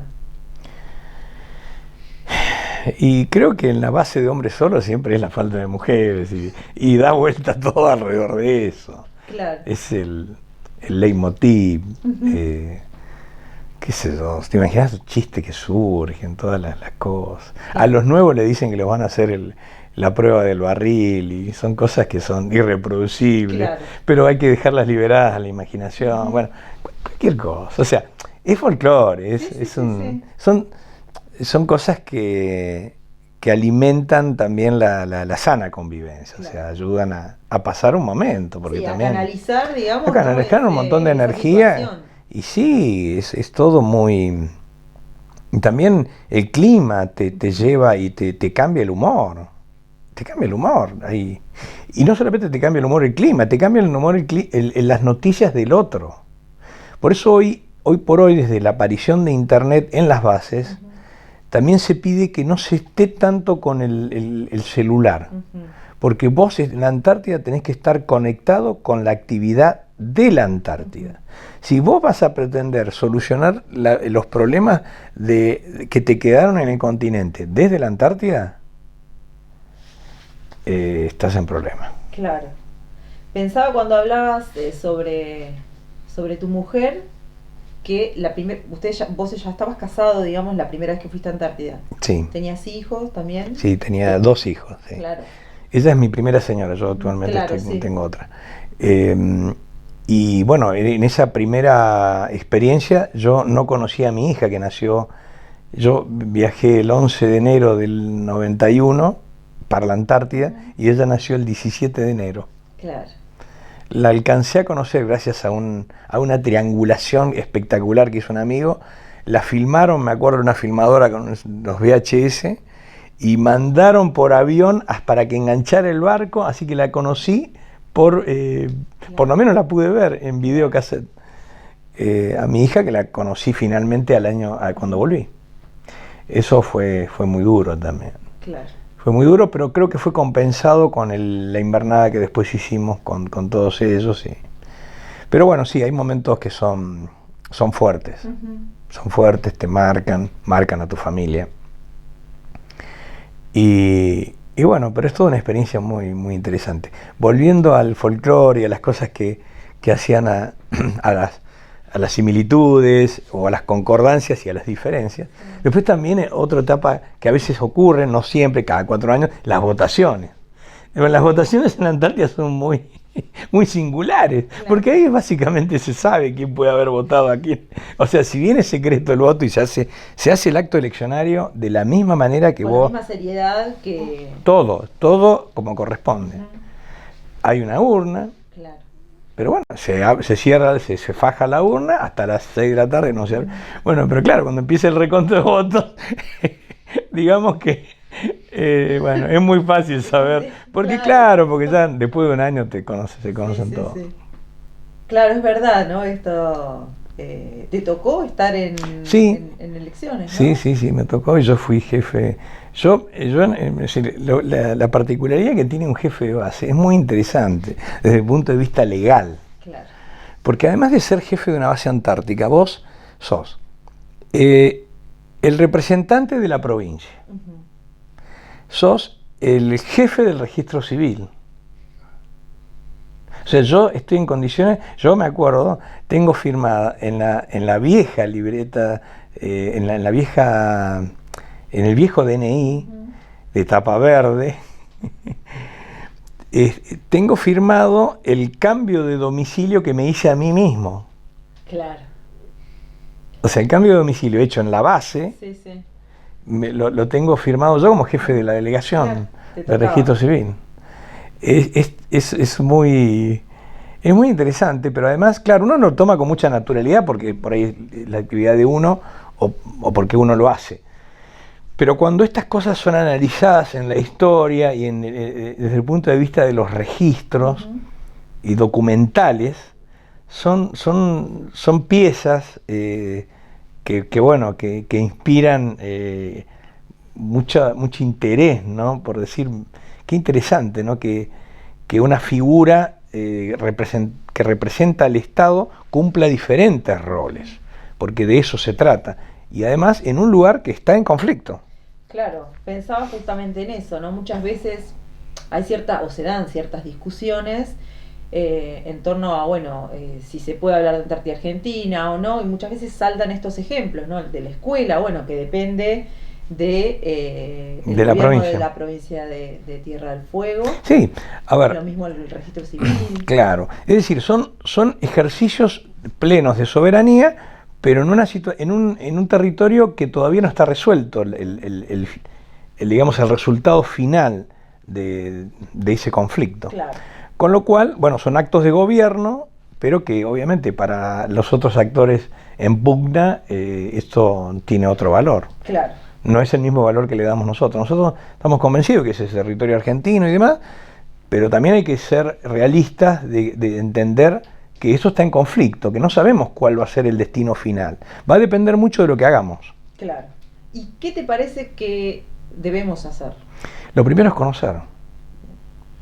Y creo que en la base de hombres solos siempre es la falta de mujeres y da vuelta todo alrededor de eso. Claro. Es el leitmotiv. ¿Qué sé yo? ¿Te imaginas los chistes que surgen, todas las cosas? A los nuevos le dicen que les van a hacer la prueba del barril y son cosas que son irreproducibles, claro. Pero hay que dejarlas liberadas a la imaginación, bueno, cualquier cosa. O sea, es folclore, son cosas que alimentan también la sana convivencia, claro. O sea, ayudan a pasar un momento. Porque también, a canalizar, digamos, a canalizar un montón de energía. Situación. Y sí, es todo muy... También el clima te lleva y te cambia el humor. Te cambia el humor. Ahí. Y no solamente te cambia el humor el clima, te cambia el humor las noticias del otro. Por eso hoy por hoy, desde la aparición de Internet en las bases, también se pide que no se esté tanto con el celular. Porque vos en la Antártida tenés que estar conectado con la actividad de la Antártida. Si vos vas a pretender solucionar los problemas que te quedaron en el continente desde la Antártida, estás en problemas. Claro. Pensaba cuando hablabas sobre tu mujer, que vos ya estabas casado, digamos, la primera vez que fuiste a Antártida. Sí. ¿Tenías hijos también? Sí, tenía 2 hijos. Sí. Claro. Ella es mi primera señora, yo actualmente tengo otra. Y bueno, en esa primera experiencia yo no conocía a mi hija que nació, yo viajé el 11 de enero del 91 para la Antártida y ella nació el 17 de enero. Claro. La alcancé a conocer gracias a una triangulación espectacular que hizo un amigo. La filmaron, me acuerdo, una filmadora con los VHS y mandaron por avión para que enganchara el barco, así que la conocí. Por lo menos la pude ver en videocassette a mi hija, que la conocí finalmente cuando volví. Eso fue muy duro también. Claro. Fue muy duro, pero creo que fue compensado con la invernada que después hicimos con todos ellos. Pero bueno, sí, hay momentos que son fuertes. Son fuertes, te marcan a tu familia. Y bueno, pero es toda una experiencia muy, muy interesante. Volviendo al folclore y a las cosas que hacían a las similitudes o a las concordancias y a las diferencias. Después también otra etapa que a veces ocurre, no siempre, cada 4 años, las votaciones. Pero las votaciones en la Antártida son muy, muy singulares, Claro. porque ahí básicamente se sabe quién puede haber votado a quién. O sea, si bien es secreto el voto y se hace el acto eleccionario de la misma manera que Con vos... la misma seriedad que... Todo como corresponde. Ujú. Hay una urna, Claro. pero bueno, se cierra, se faja la urna hasta las 6 de la tarde, no se abre. Bueno, pero claro, cuando empieza el recuento de votos, digamos que, bueno, es muy fácil saber. Porque claro, porque ya después de un año se conocen Sí, todos. sí. Claro, es verdad, ¿no? Esto... ¿te tocó estar Sí. en elecciones, no? Sí, me tocó y yo fui jefe. Es decir, la particularidad que tiene un jefe de base es muy interesante desde el punto de vista legal. Claro. Porque además de ser jefe de una base antártica, vos sos el representante de la provincia, Ujú. sos el jefe del registro civil. O sea, yo estoy en condiciones, yo me acuerdo, tengo firmada en la vieja libreta, en el viejo DNI de tapa verde, tengo firmado el cambio de domicilio que me hice a mí mismo. Claro. O sea, el cambio de domicilio hecho en la base, Sí, sí. lo tengo firmado yo como jefe de la delegación Claro, te de tocaba. registro civil. Es muy interesante, pero además, claro, uno lo toma con mucha naturalidad porque por ahí es la actividad de uno o porque uno lo hace. Pero cuando estas cosas son analizadas en la historia y desde el punto de vista de los registros y documentales, son piezas que inspiran mucho interés, ¿no? Por decir, qué interesante, ¿no? Que una figura que representa al Estado cumpla diferentes roles, porque de eso se trata. Y además en un lugar que está en conflicto. Claro, pensaba justamente en eso, ¿no? Muchas veces hay se dan ciertas discusiones en torno a, bueno, si se puede hablar de Antártida Argentina o no, y muchas veces saltan estos ejemplos, ¿no? El de la escuela, bueno, que depende el de la gobierno provincia. de la provincia de Tierra del Fuego. Sí, a ver. Lo mismo el registro civil. Claro, es decir, son ejercicios plenos de soberanía, pero en un territorio que todavía no está resuelto digamos, el resultado final de ese conflicto. Claro. Con lo cual, bueno, son actos de gobierno, pero que obviamente para los otros actores en pugna esto tiene otro valor. Claro. No es el mismo valor que le damos nosotros. Nosotros estamos convencidos que ese es territorio argentino y demás, pero también hay que ser realistas de entender que eso está en conflicto, que no sabemos cuál va a ser el destino final. Va a depender mucho de lo que hagamos. Claro. ¿Y qué te parece que debemos hacer? Lo primero es conocer.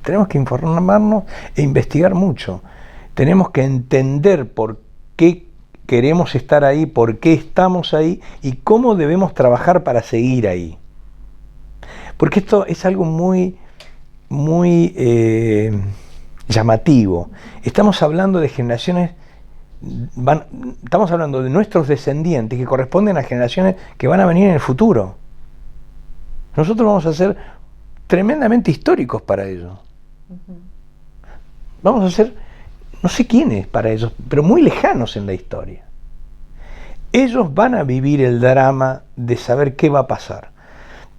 Tenemos que informarnos e investigar mucho. Tenemos que entender por qué queremos estar ahí, por qué estamos ahí y cómo debemos trabajar para seguir ahí. Porque esto es algo muy llamativo. Estamos hablando de generaciones, estamos hablando de nuestros descendientes que corresponden a generaciones que van a venir en el futuro. Nosotros vamos a ser tremendamente históricos para ellos. Vamos a ser, no sé quiénes para ellos, pero muy lejanos en la historia. Ellos van a vivir el drama de saber qué va a pasar.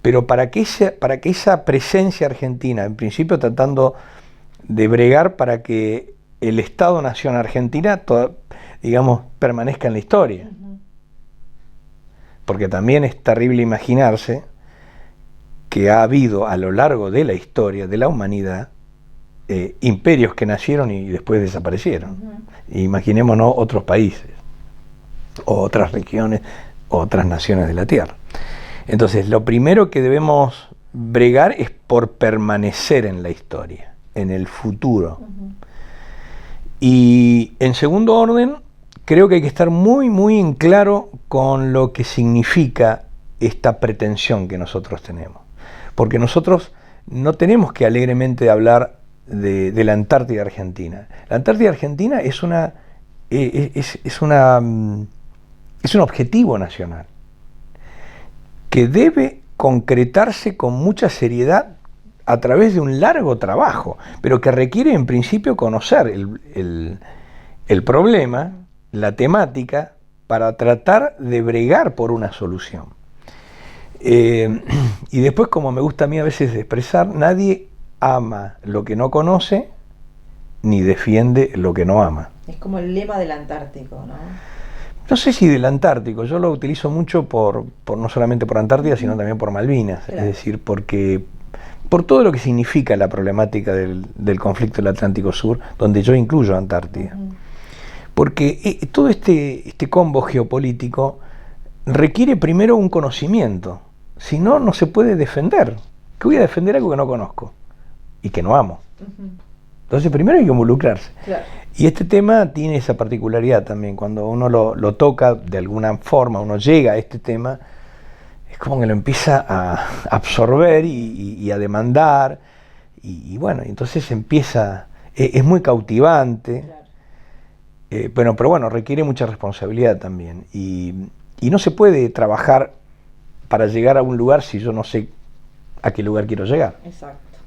Pero para que esa presencia argentina, en principio tratando de bregar para que el Estado-Nación Argentina, digamos, permanezca en la historia. Porque también es terrible imaginarse que ha habido a lo largo de la historia de la humanidad imperios que nacieron y después desaparecieron. Imaginémonos otros países, o otras regiones, o otras naciones de la Tierra. Entonces, lo primero que debemos bregar es por permanecer en la historia, en el futuro. Y en segundo orden, creo que hay que estar muy, muy en claro con lo que significa esta pretensión que nosotros tenemos. porque nosotros no tenemos que alegremente hablar de la Antártida Argentina. La Antártida Argentina es un objetivo nacional que debe concretarse con mucha seriedad a través de un largo trabajo, pero que requiere en principio conocer el problema, la temática, para tratar de bregar por una solución. Y después, como me gusta a mí a veces expresar, nadie ama lo que no conoce, ni defiende lo que no ama. Es como el lema del Antártico, ¿no? No sé si del Antártico, yo lo utilizo mucho por no solamente por Antártida, sino también por Malvinas, claro. Es decir, porque por todo lo que significa la problemática del conflicto del Atlántico Sur, donde yo incluyo Antártida. Porque todo este combo geopolítico requiere primero un conocimiento, si no, no se puede defender. ¿Qué voy a defender algo que no conozco y que no amo? Entonces primero hay que involucrarse. Claro. Y este tema tiene esa particularidad también, cuando uno lo toca de alguna forma, uno llega a este tema, es como que lo empieza a absorber y a demandar, y bueno, entonces empieza, es muy cautivante, claro. Bueno, pero bueno, requiere mucha responsabilidad también, y no se puede trabajar para llegar a un lugar si yo no sé a qué lugar quiero llegar. Exacto.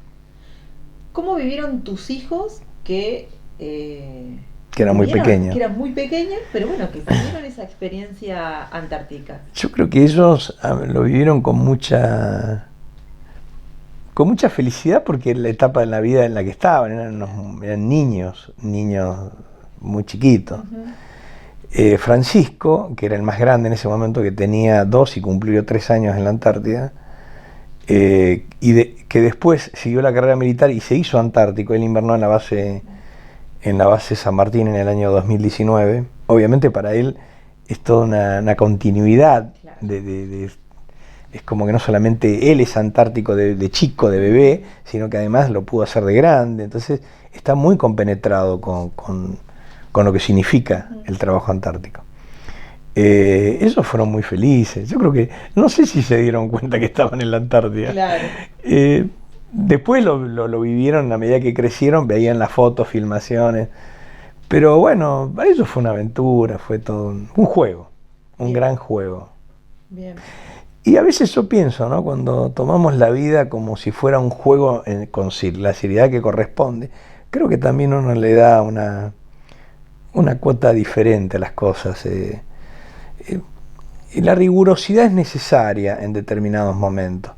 ¿Cómo vivieron tus hijos que eran muy pequeños? Que eran muy pequeños, pero bueno, que vivieron esa experiencia antártica. Yo creo que ellos lo vivieron con mucha felicidad, porque era la etapa de la vida en la que estaban, eran niños muy chiquitos. Francisco, que era el más grande en ese momento, que tenía 2 y cumplió 3 años en la Antártida, que después siguió la carrera militar y se hizo antártico. Él invernó en la base San Martín en el año 2019. Obviamente para él es toda una continuidad, claro. Es como que no solamente él es antártico de chico, de bebé, sino que además lo pudo hacer de grande. Entonces está muy compenetrado con lo que significa el trabajo antártico. Ellos fueron muy felices. Yo creo que, no sé si se dieron cuenta que estaban en la Antártida. Claro. Después lo vivieron a medida que crecieron, veían las fotos, filmaciones. Pero bueno, para ellos fue una aventura, fue todo un juego, un gran juego. Bien. Y a veces yo pienso, ¿no?, cuando tomamos la vida como si fuera un juego con la seriedad que corresponde, creo que también uno le da una cuota diferente a las cosas. La rigurosidad es necesaria en determinados momentos,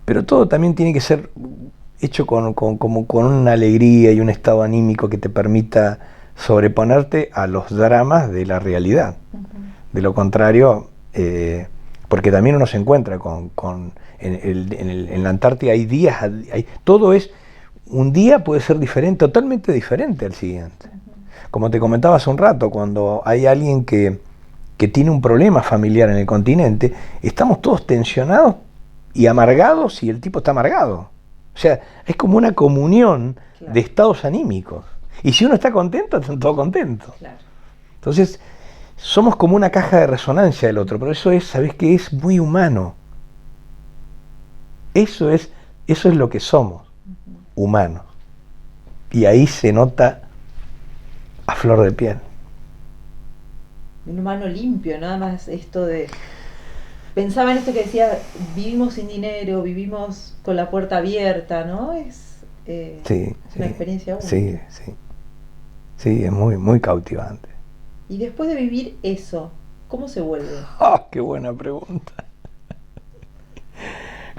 pero todo también tiene que ser hecho con una alegría y un estado anímico que te permita sobreponerte a los dramas de la realidad. De lo contrario, porque también uno se encuentra en la Antártida hay días, todo es, un día puede ser diferente, totalmente diferente al siguiente. Como te comentaba hace un rato, cuando hay alguien que tiene un problema familiar en el continente, estamos todos tensionados y amargados, y el tipo está amargado. O sea, es como una comunión, claro, de estados anímicos. Y si uno está contento, están todos contentos. Claro. Entonces, somos como una caja de resonancia del otro, pero eso es, ¿sabés qué? Es muy humano. Eso es lo que somos, humanos. Y ahí se nota a flor de piel. Un humano limpio, nada más esto de... Pensaba en esto que decía, vivimos sin dinero, vivimos con la puerta abierta, ¿no? Es una experiencia única. Sí, es muy, muy cautivante. Y después de vivir eso, ¿cómo se vuelve? ¡Ah, qué buena pregunta!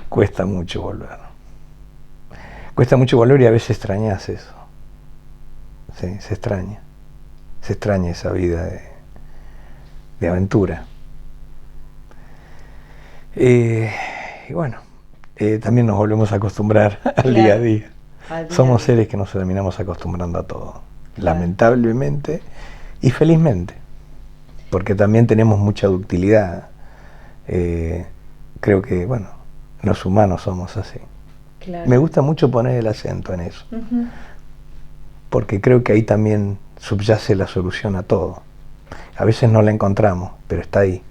Cuesta mucho volver. Cuesta mucho volver y a veces extrañas eso. Sí, se extraña. Se extraña esa vida de aventura. Y bueno, también nos volvemos a acostumbrar al día a día. Somos seres que nos terminamos acostumbrando a todo, lamentablemente y felizmente, porque también tenemos mucha ductilidad. Creo que, bueno, los humanos somos así. Claro. Me gusta mucho poner el acento en eso, porque creo que ahí también subyace la solución a todo. A veces no la encontramos, pero está ahí.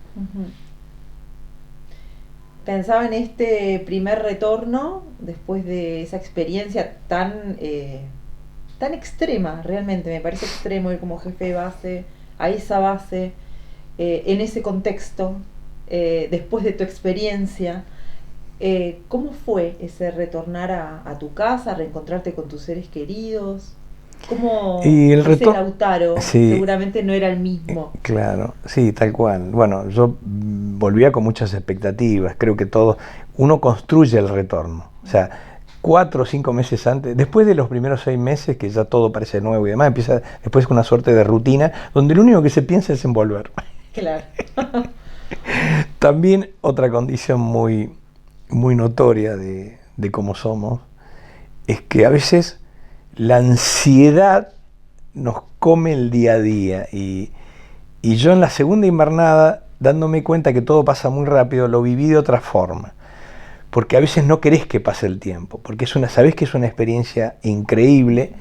Pensaba en este primer retorno después de esa experiencia tan extrema, realmente me parece extremo ir como jefe de base a esa base, en ese contexto, después de tu experiencia. ¿Cómo fue ese retornar a tu casa, reencontrarte con tus seres queridos? ¿Cómo Y el ese retorno, Lautaro sí, seguramente no era el mismo? claro, sí, tal cual. Bueno, yo volvía con muchas expectativas, creo que todo, uno construye el retorno, o sea, 4 o 5 meses antes, después de los primeros 6 meses, que ya todo parece nuevo y demás, empieza después una suerte de rutina, donde lo único que se piensa es en volver. Claro. También otra condición muy notoria de cómo somos, es que a veces la ansiedad nos come el día a día y yo en la segunda invernada, dándome cuenta que todo pasa muy rápido, lo viví de otra forma. Porque a veces no querés que pase el tiempo, porque sabés que es una experiencia increíble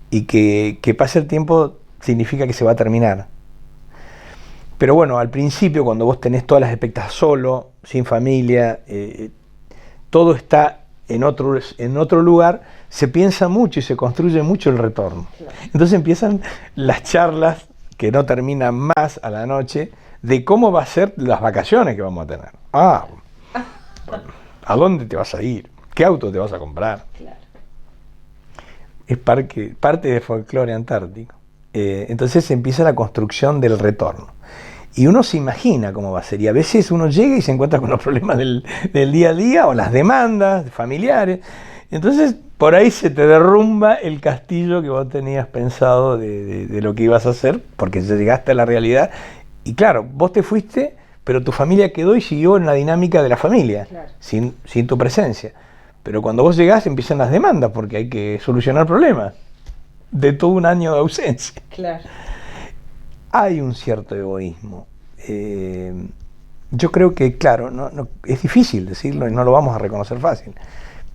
y que pase el tiempo significa que se va a terminar. Pero bueno, al principio, cuando vos tenés todas las expectativas solo, sin familia, todo está en otro lugar, se piensa mucho y se construye mucho el retorno. Claro. Entonces empiezan las charlas que no terminan más a la noche de cómo va a ser las vacaciones que vamos a tener. ¿A dónde te vas a ir? ¿Qué auto te vas a comprar? Claro. Es parte de folclore antártico. Entonces empieza la construcción del retorno. Y uno se imagina cómo va a ser. Y a veces uno llega y se encuentra con los problemas del día a día o las demandas familiares. Entonces por ahí se te derrumba el castillo que vos tenías pensado de lo que ibas a hacer, porque ya llegaste a la realidad. Y claro, vos te fuiste, pero tu familia quedó y siguió en la dinámica de la familia, Claro. sin tu presencia. Pero cuando vos llegás empiezan las demandas, porque hay que solucionar problemas de todo un año de ausencia. Claro. Hay un cierto egoísmo. Yo creo que, claro, es difícil decirlo y no lo vamos a reconocer fácil,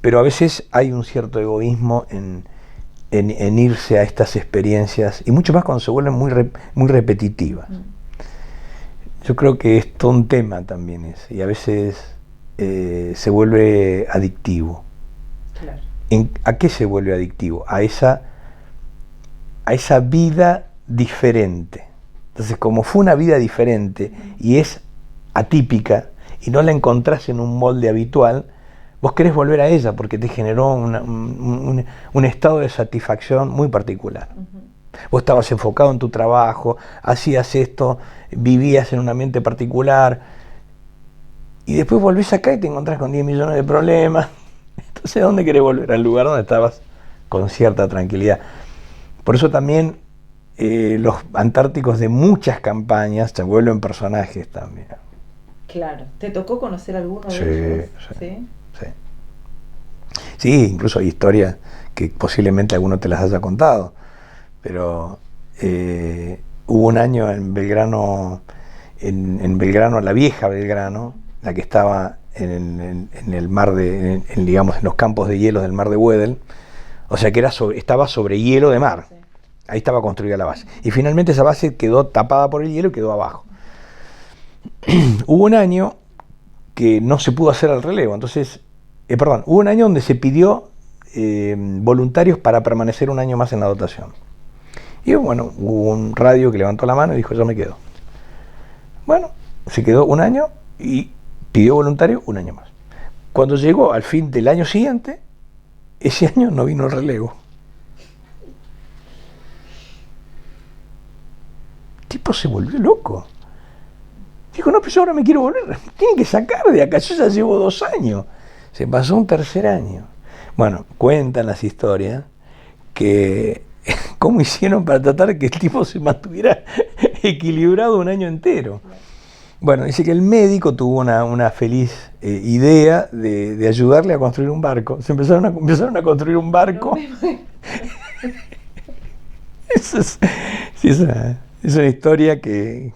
pero a veces hay un cierto egoísmo en irse a estas experiencias, y mucho más cuando se vuelven muy repetitivas. Yo creo que es todo un tema también ese, y a veces se vuelve adictivo. Claro. ¿A qué se vuelve adictivo? A esa vida diferente. Entonces, como fue una vida diferente y es atípica y no la encontrás en un molde habitual, vos querés volver a ella porque te generó un estado de satisfacción muy particular. Vos estabas enfocado en tu trabajo, hacías esto, vivías en un ambiente particular, y después volvés acá y te encontrás con 10 millones de problemas. Entonces, ¿a dónde querés volver? Al lugar donde estabas con cierta tranquilidad. Por eso también los antárticos de muchas campañas se vuelven personajes también. Claro. ¿Te tocó conocer alguno de ellos? Sí. Sí, incluso hay historias que posiblemente alguno te las haya contado, pero hubo un año en Belgrano, en Belgrano, la vieja Belgrano, la que estaba en el mar digamos, en los campos de hielo del mar de Weddell, o sea que estaba sobre hielo de mar. Sí. Ahí estaba construida la base. Y finalmente esa base quedó tapada por el hielo y quedó abajo. Hubo un año que no se pudo hacer el relevo, entonces, hubo un año donde se pidió voluntarios para permanecer un año más en la dotación. Y bueno, hubo un radio que levantó la mano y dijo, yo me quedo. Bueno, se quedó un año y pidió voluntario un año más. Cuando llegó al fin del año siguiente, ese año no vino el relevo. El tipo se volvió loco. Dijo, no, pero yo ahora me quiero volver. Tienen que sacar de acá, yo ya llevo 2 años. Se pasó un tercer año. Bueno, cuentan las historias que cómo hicieron para tratar de que el tipo se mantuviera equilibrado un año entero. Bueno, dice que el médico tuvo una feliz idea de ayudarle a construir un barco. Se empezaron a construir un barco. Eso es una historia que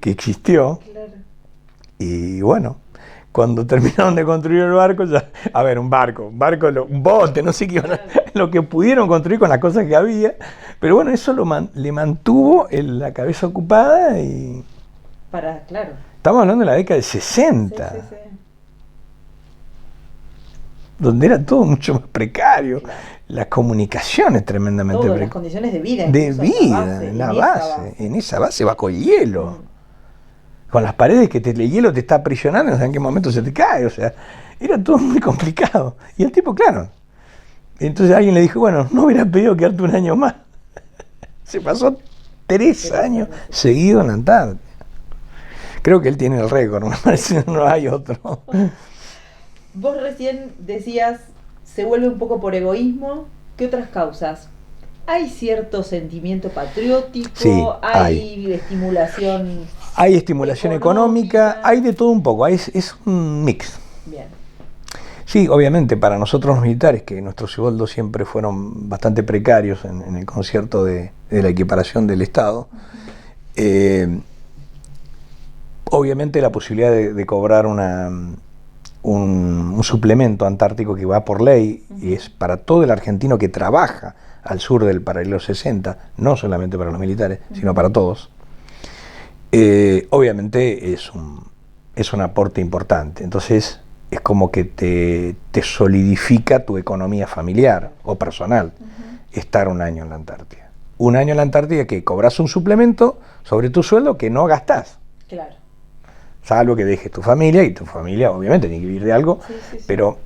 existió. Claro. Y bueno, cuando terminaron de construir el barco, ya, a ver, un bote, no sé qué, lo que pudieron construir con las cosas que había, pero bueno, eso le mantuvo la cabeza ocupada y... Claro. Estamos hablando de la década del 60. Sí. donde era todo mucho más precario, las comunicaciones tremendamente precarias. Las condiciones de vida. De vida, en esa base bajo hielo. Con las paredes que el hielo te está aprisionando, no sé en qué momento se te cae, o sea, era todo muy complicado. Y el tipo, claro, entonces alguien le dijo, bueno, no hubieras pedido quedarte un año más. Se pasó 3 años seguidos en la Antártida. Creo que él tiene el récord, me parece que no hay otro. Vos recién decías, se vuelve un poco por egoísmo. ¿Qué otras causas? ¿Hay cierto sentimiento patriótico? Sí, ¿Hay estimulación? Hay estimulación económica, hay de todo un poco, es un mix. Bien. Sí, obviamente para nosotros los militares, que nuestros sueldos siempre fueron bastante precarios en el concierto de la equiparación del Estado, obviamente la posibilidad de cobrar un suplemento antártico que va por ley, y es para todo el argentino que trabaja al sur del paralelo 60, no solamente para los militares, sino para todos, obviamente es un aporte importante. Entonces es como que te solidifica tu economía familiar o personal estar un año en la Antártida. Un año en la Antártida que cobras un suplemento sobre tu sueldo que no gastás. Claro. Salvo que dejes tu familia, y tu familia obviamente tiene que vivir de algo, sí. Pero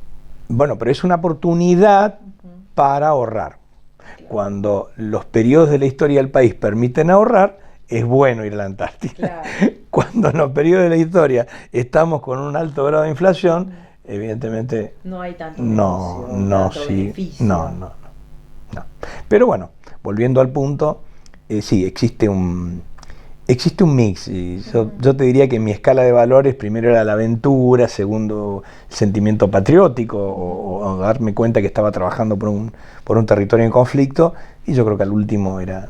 bueno, pero es una oportunidad para ahorrar. Claro. Cuando los periodos de la historia del país permiten ahorrar, es bueno ir a la Antártida. Claro. Cuando en los periodos de la historia estamos con un alto grado de inflación, evidentemente no hay tanto beneficio. No. Pero bueno, volviendo al punto, sí, existe un mix. Y yo te diría que en mi escala de valores, primero era la aventura, segundo el sentimiento patriótico, o darme cuenta que estaba trabajando por un territorio en conflicto, y yo creo que al último era...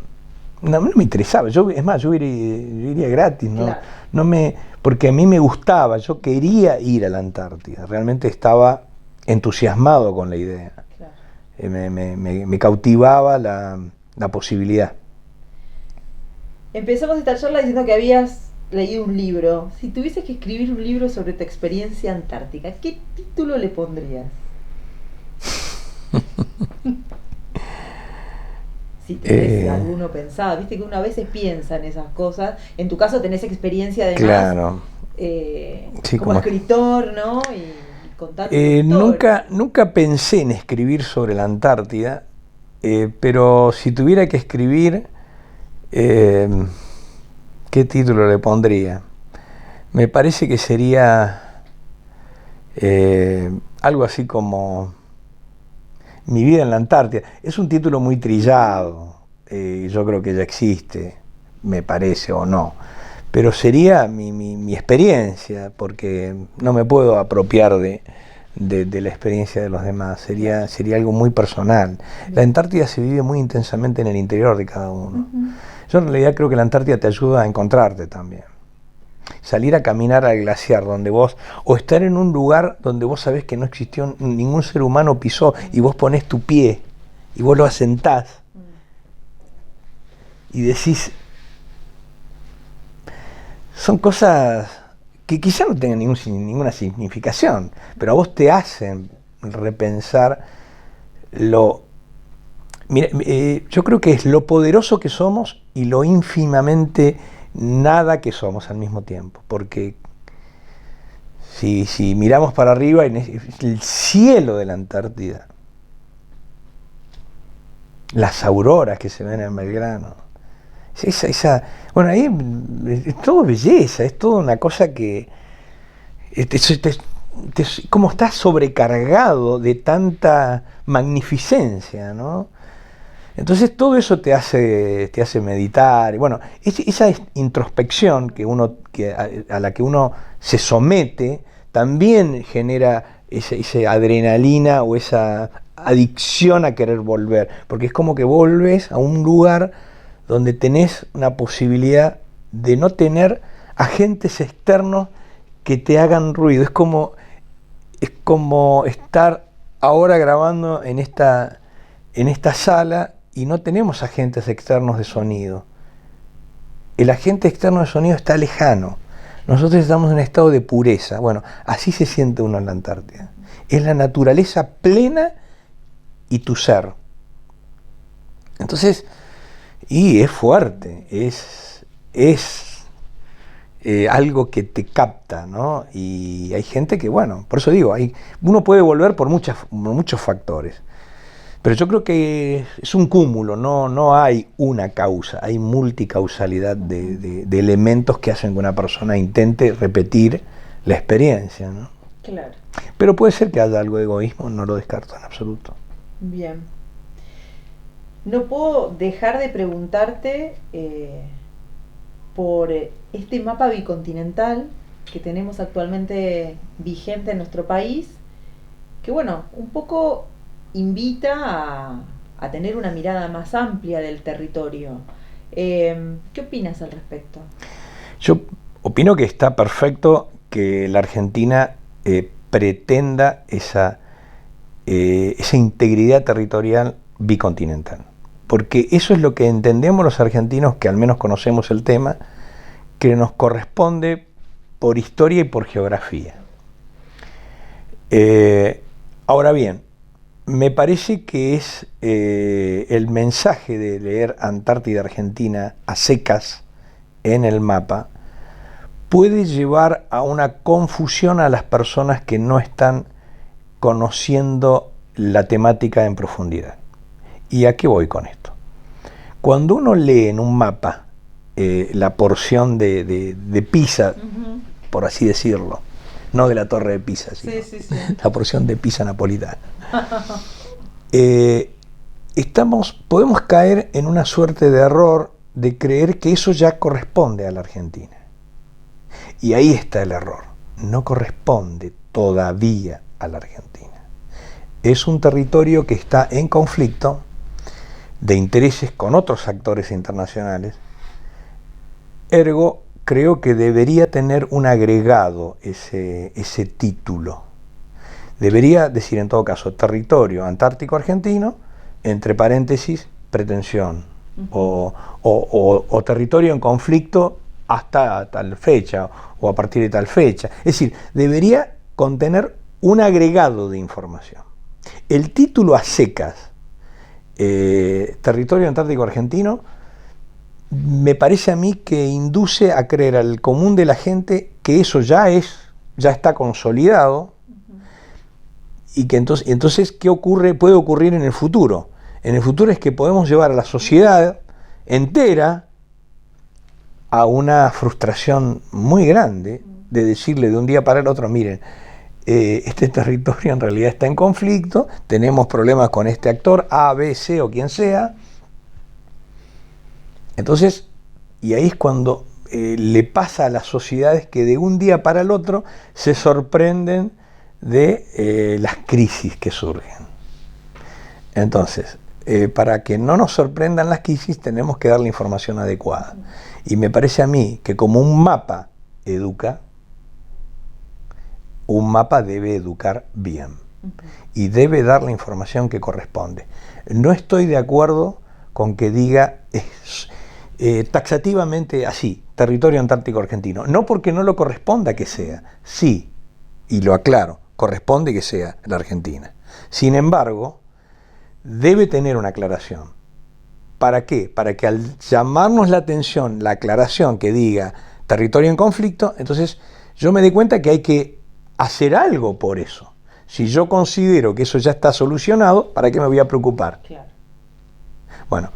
No me interesaba, yo iría gratis, ¿no? Claro. Porque a mí me gustaba, yo quería ir a la Antártida, realmente estaba entusiasmado con la idea. Claro. Me cautivaba la posibilidad. Empezamos esta charla diciendo que habías leído un libro. Si tuvieses que escribir un libro sobre tu experiencia antártica, ¿qué título le pondrías? Si tenés alguno pensado, viste que uno a veces piensa en esas cosas. En tu caso tenés experiencia además, claro. Sí, como escritor, ¿no? Y contar nunca pensé en escribir sobre la Antártida, pero si tuviera que escribir, ¿qué título le pondría? Me parece que sería algo así como Mi vida en la Antártida. Es un título muy trillado, yo creo que ya existe, me parece, o no, pero sería mi experiencia, porque no me puedo apropiar de la experiencia de los demás, sería algo muy personal. La Antártida se vive muy intensamente en el interior de cada uno. Yo en realidad creo que la Antártida te ayuda a encontrarte también. Salir a caminar al glaciar o estar en un lugar donde vos sabés que no existió, ningún ser humano pisó, y vos ponés tu pie y vos lo asentás y decís, son cosas que quizá no tengan ninguna significación, pero a vos te hacen repensar yo creo que es lo poderoso que somos y lo ínfimamente nada que somos al mismo tiempo, porque si miramos para arriba, en el cielo de la Antártida, las auroras que se ven en Belgrano, bueno, ahí es todo belleza, es toda una cosa que como estás sobrecargado de tanta magnificencia, ¿no? Entonces todo eso te hace meditar. Y bueno, esa introspección a la que uno se somete también genera esa adrenalina o esa adicción a querer volver, porque es como que volves a un lugar donde tenés una posibilidad de no tener agentes externos que te hagan ruido. Es como estar ahora grabando en esta sala y no tenemos agentes externos de sonido. El agente externo de sonido está lejano. Nosotros estamos en un estado de pureza. Bueno, así se siente uno en la Antártida. Es la naturaleza plena y tu ser. Entonces, y es fuerte, es algo que te capta, ¿no? Y hay gente que, bueno, por eso digo, uno puede volver por muchos factores. Pero yo creo que es un cúmulo, no hay una causa, hay multicausalidad de elementos que hacen que una persona intente repetir la experiencia, ¿no? Claro. Pero puede ser que haya algo de egoísmo, no lo descarto en absoluto. Bien. No puedo dejar de preguntarte por este mapa bicontinental que tenemos actualmente vigente en nuestro país, que bueno, un poco invita a tener una mirada más amplia del territorio. ¿Qué opinas al respecto? Yo opino que está perfecto que la Argentina pretenda esa integridad territorial bicontinental, porque eso es lo que entendemos los argentinos, que al menos conocemos el tema, que nos corresponde por historia y por geografía. Ahora bien, me parece que es el mensaje de leer Antártida Argentina a secas en el mapa puede llevar a una confusión a las personas que no están conociendo la temática en profundidad. ¿Y a qué voy con esto? Cuando uno lee en un mapa la porción de Pisa, por así decirlo, no de la Torre de Pisa, sino la porción de Pisa napolitana, podemos caer en una suerte de error de creer que eso ya corresponde a la Argentina. Y ahí está el error. No corresponde todavía a la Argentina. Es un territorio que está en conflicto de intereses con otros actores internacionales. Ergo, creo que debería tener un agregado ese título. Debería decir en todo caso territorio antártico argentino, entre paréntesis, pretensión, o territorio en conflicto hasta tal fecha, o a partir de tal fecha. Es decir, debería contener un agregado de información. El título a secas, territorio antártico argentino, me parece a mí que induce a creer al común de la gente que eso ya está consolidado, y que entonces ¿qué puede ocurrir en el futuro? En el futuro es que podemos llevar a la sociedad entera a una frustración muy grande de decirle de un día para el otro, miren, este territorio en realidad está en conflicto, tenemos problemas con este actor A, B, C o quien sea. Entonces, y ahí es cuando le pasa a las sociedades que de un día para el otro se sorprenden de las crisis que surgen. Entonces, para que no nos sorprendan las crisis tenemos que dar la información adecuada. Y me parece a mí que como un mapa educa, un mapa debe educar bien y debe dar la información que corresponde. No estoy de acuerdo con que diga taxativamente así, territorio antártico argentino. No porque no lo corresponda que sea, sí, y lo aclaro, corresponde que sea la Argentina. Sin embargo, debe tener una aclaración. ¿Para qué? Para que al llamarnos la atención la aclaración que diga territorio en conflicto, entonces yo me dé cuenta que hay que hacer algo por eso. Si yo considero que eso ya está solucionado, ¿para qué me voy a preocupar? Claro. Bueno,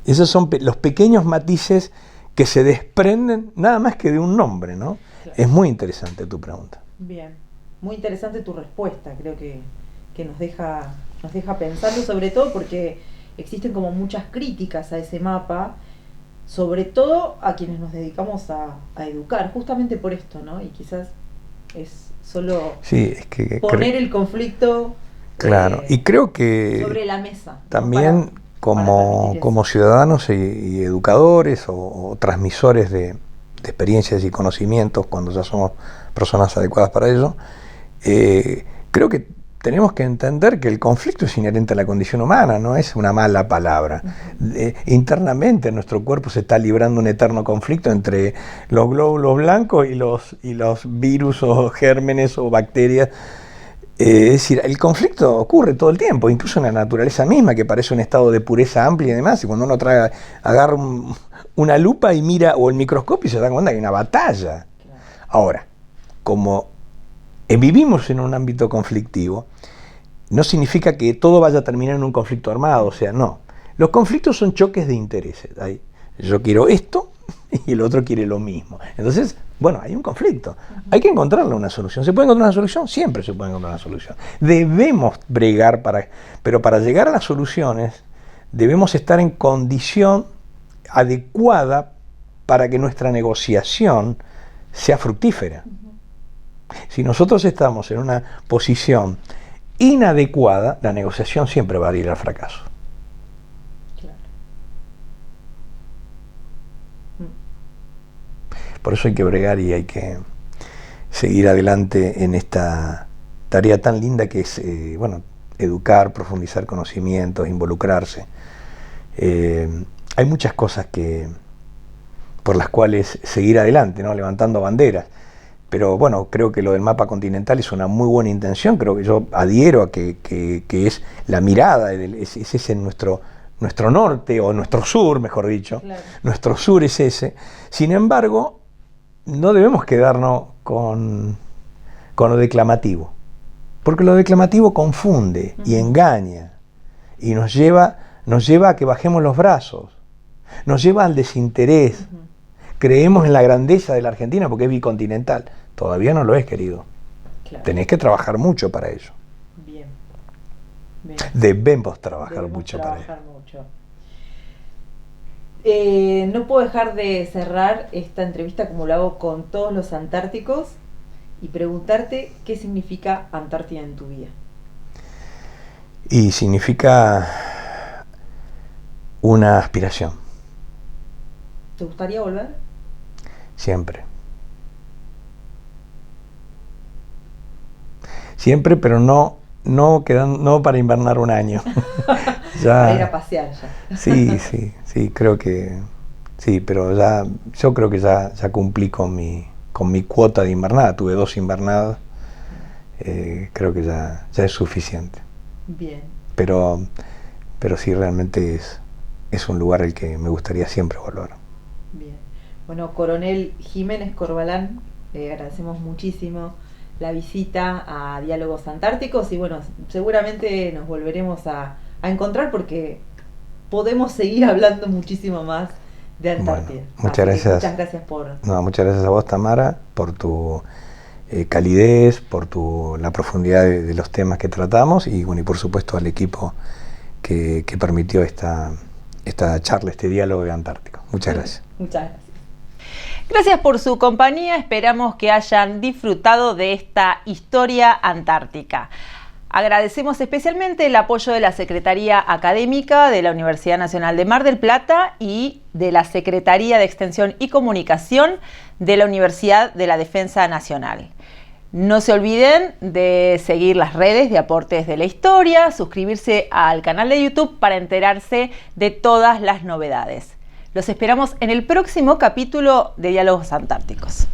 esos son los pequeños matices que se desprenden nada más que de un nombre, ¿no? Claro. Es muy interesante tu pregunta. Bien, muy interesante tu respuesta, creo que nos deja pensando, sobre todo porque existen como muchas críticas a ese mapa, sobre todo a quienes nos dedicamos a educar, justamente por esto, ¿no? Y quizás es solo poner el conflicto claro, y creo que sobre la mesa. También como ciudadanos y educadores o transmisores de experiencias y conocimientos, cuando ya somos personas adecuadas para ello, creo que tenemos que entender que el conflicto es inherente a la condición humana, no es una mala palabra. Internamente en nuestro cuerpo se está librando un eterno conflicto entre los glóbulos blancos y los virus o gérmenes o bacterias. Es decir, el conflicto ocurre todo el tiempo, incluso en la naturaleza misma, que parece un estado de pureza amplia y demás, y cuando uno agarra una lupa y mira, o el microscopio, y se da cuenta que hay una batalla. Claro. Ahora, como vivimos en un ámbito conflictivo, no significa que todo vaya a terminar en un conflicto armado, o sea, no. Los conflictos son choques de intereses. Yo quiero esto y el otro quiere lo mismo. Entonces, bueno, hay un conflicto. Hay que encontrarle una solución. ¿Se puede encontrar una solución? Siempre se puede encontrar una solución. Debemos bregar pero para llegar a las soluciones debemos estar en condición adecuada para que nuestra negociación sea fructífera. Si nosotros estamos en una posición inadecuada, la negociación siempre va a ir al fracaso. Claro. Por eso hay que bregar y hay que seguir adelante en esta tarea tan linda que es, educar, profundizar conocimientos, involucrarse. Hay muchas cosas por las cuales seguir adelante, ¿no? Levantando banderas. Pero bueno, creo que lo del mapa continental es una muy buena intención, creo que yo adhiero a que es la mirada, es ese nuestro norte, o nuestro sur, mejor dicho. Claro. Nuestro sur es ese. Sin embargo, no debemos quedarnos con lo declamativo, porque lo declamativo confunde y engaña, y nos lleva a que bajemos los brazos, nos lleva al desinterés. Creemos en la grandeza de la Argentina porque es bicontinental. Todavía no lo es, querido. Claro. Tenés que trabajar mucho para ello. Bien. Debemos trabajar mucho para ello. No puedo dejar de cerrar esta entrevista como lo hago con todos los antárticos y preguntarte qué significa Antártida en tu vida. Y significa una aspiración. ¿Te gustaría volver? Siempre. Siempre, pero no para invernar un año. Ya, para ir a pasear ya. Sí, creo que sí, pero yo creo que ya cumplí con mi cuota de invernada. Tuve 2 invernadas. Creo que ya es suficiente. Bien. Pero sí, realmente es un lugar al que me gustaría siempre volver. Bien. Bueno, Coronel Jiménez Corbalán, le agradecemos muchísimo la visita a Diálogos Antárticos y bueno, seguramente nos volveremos a encontrar porque podemos seguir hablando muchísimo más de Antártida. Bueno, muchas gracias. Muchas gracias muchas gracias a vos, Tamara, por tu calidez, por la profundidad de los temas que tratamos y bueno, y por supuesto al equipo que permitió esta charla, este diálogo de Antártico. Muchas gracias. Muchas gracias. Gracias por su compañía, esperamos que hayan disfrutado de esta historia antártica. Agradecemos especialmente el apoyo de la Secretaría Académica de la Universidad Nacional de Mar del Plata y de la Secretaría de Extensión y Comunicación de la Universidad de la Defensa Nacional. No se olviden de seguir las redes de Aportes de la Historia, suscribirse al canal de YouTube para enterarse de todas las novedades. Los esperamos en el próximo capítulo de Diálogos Antárticos.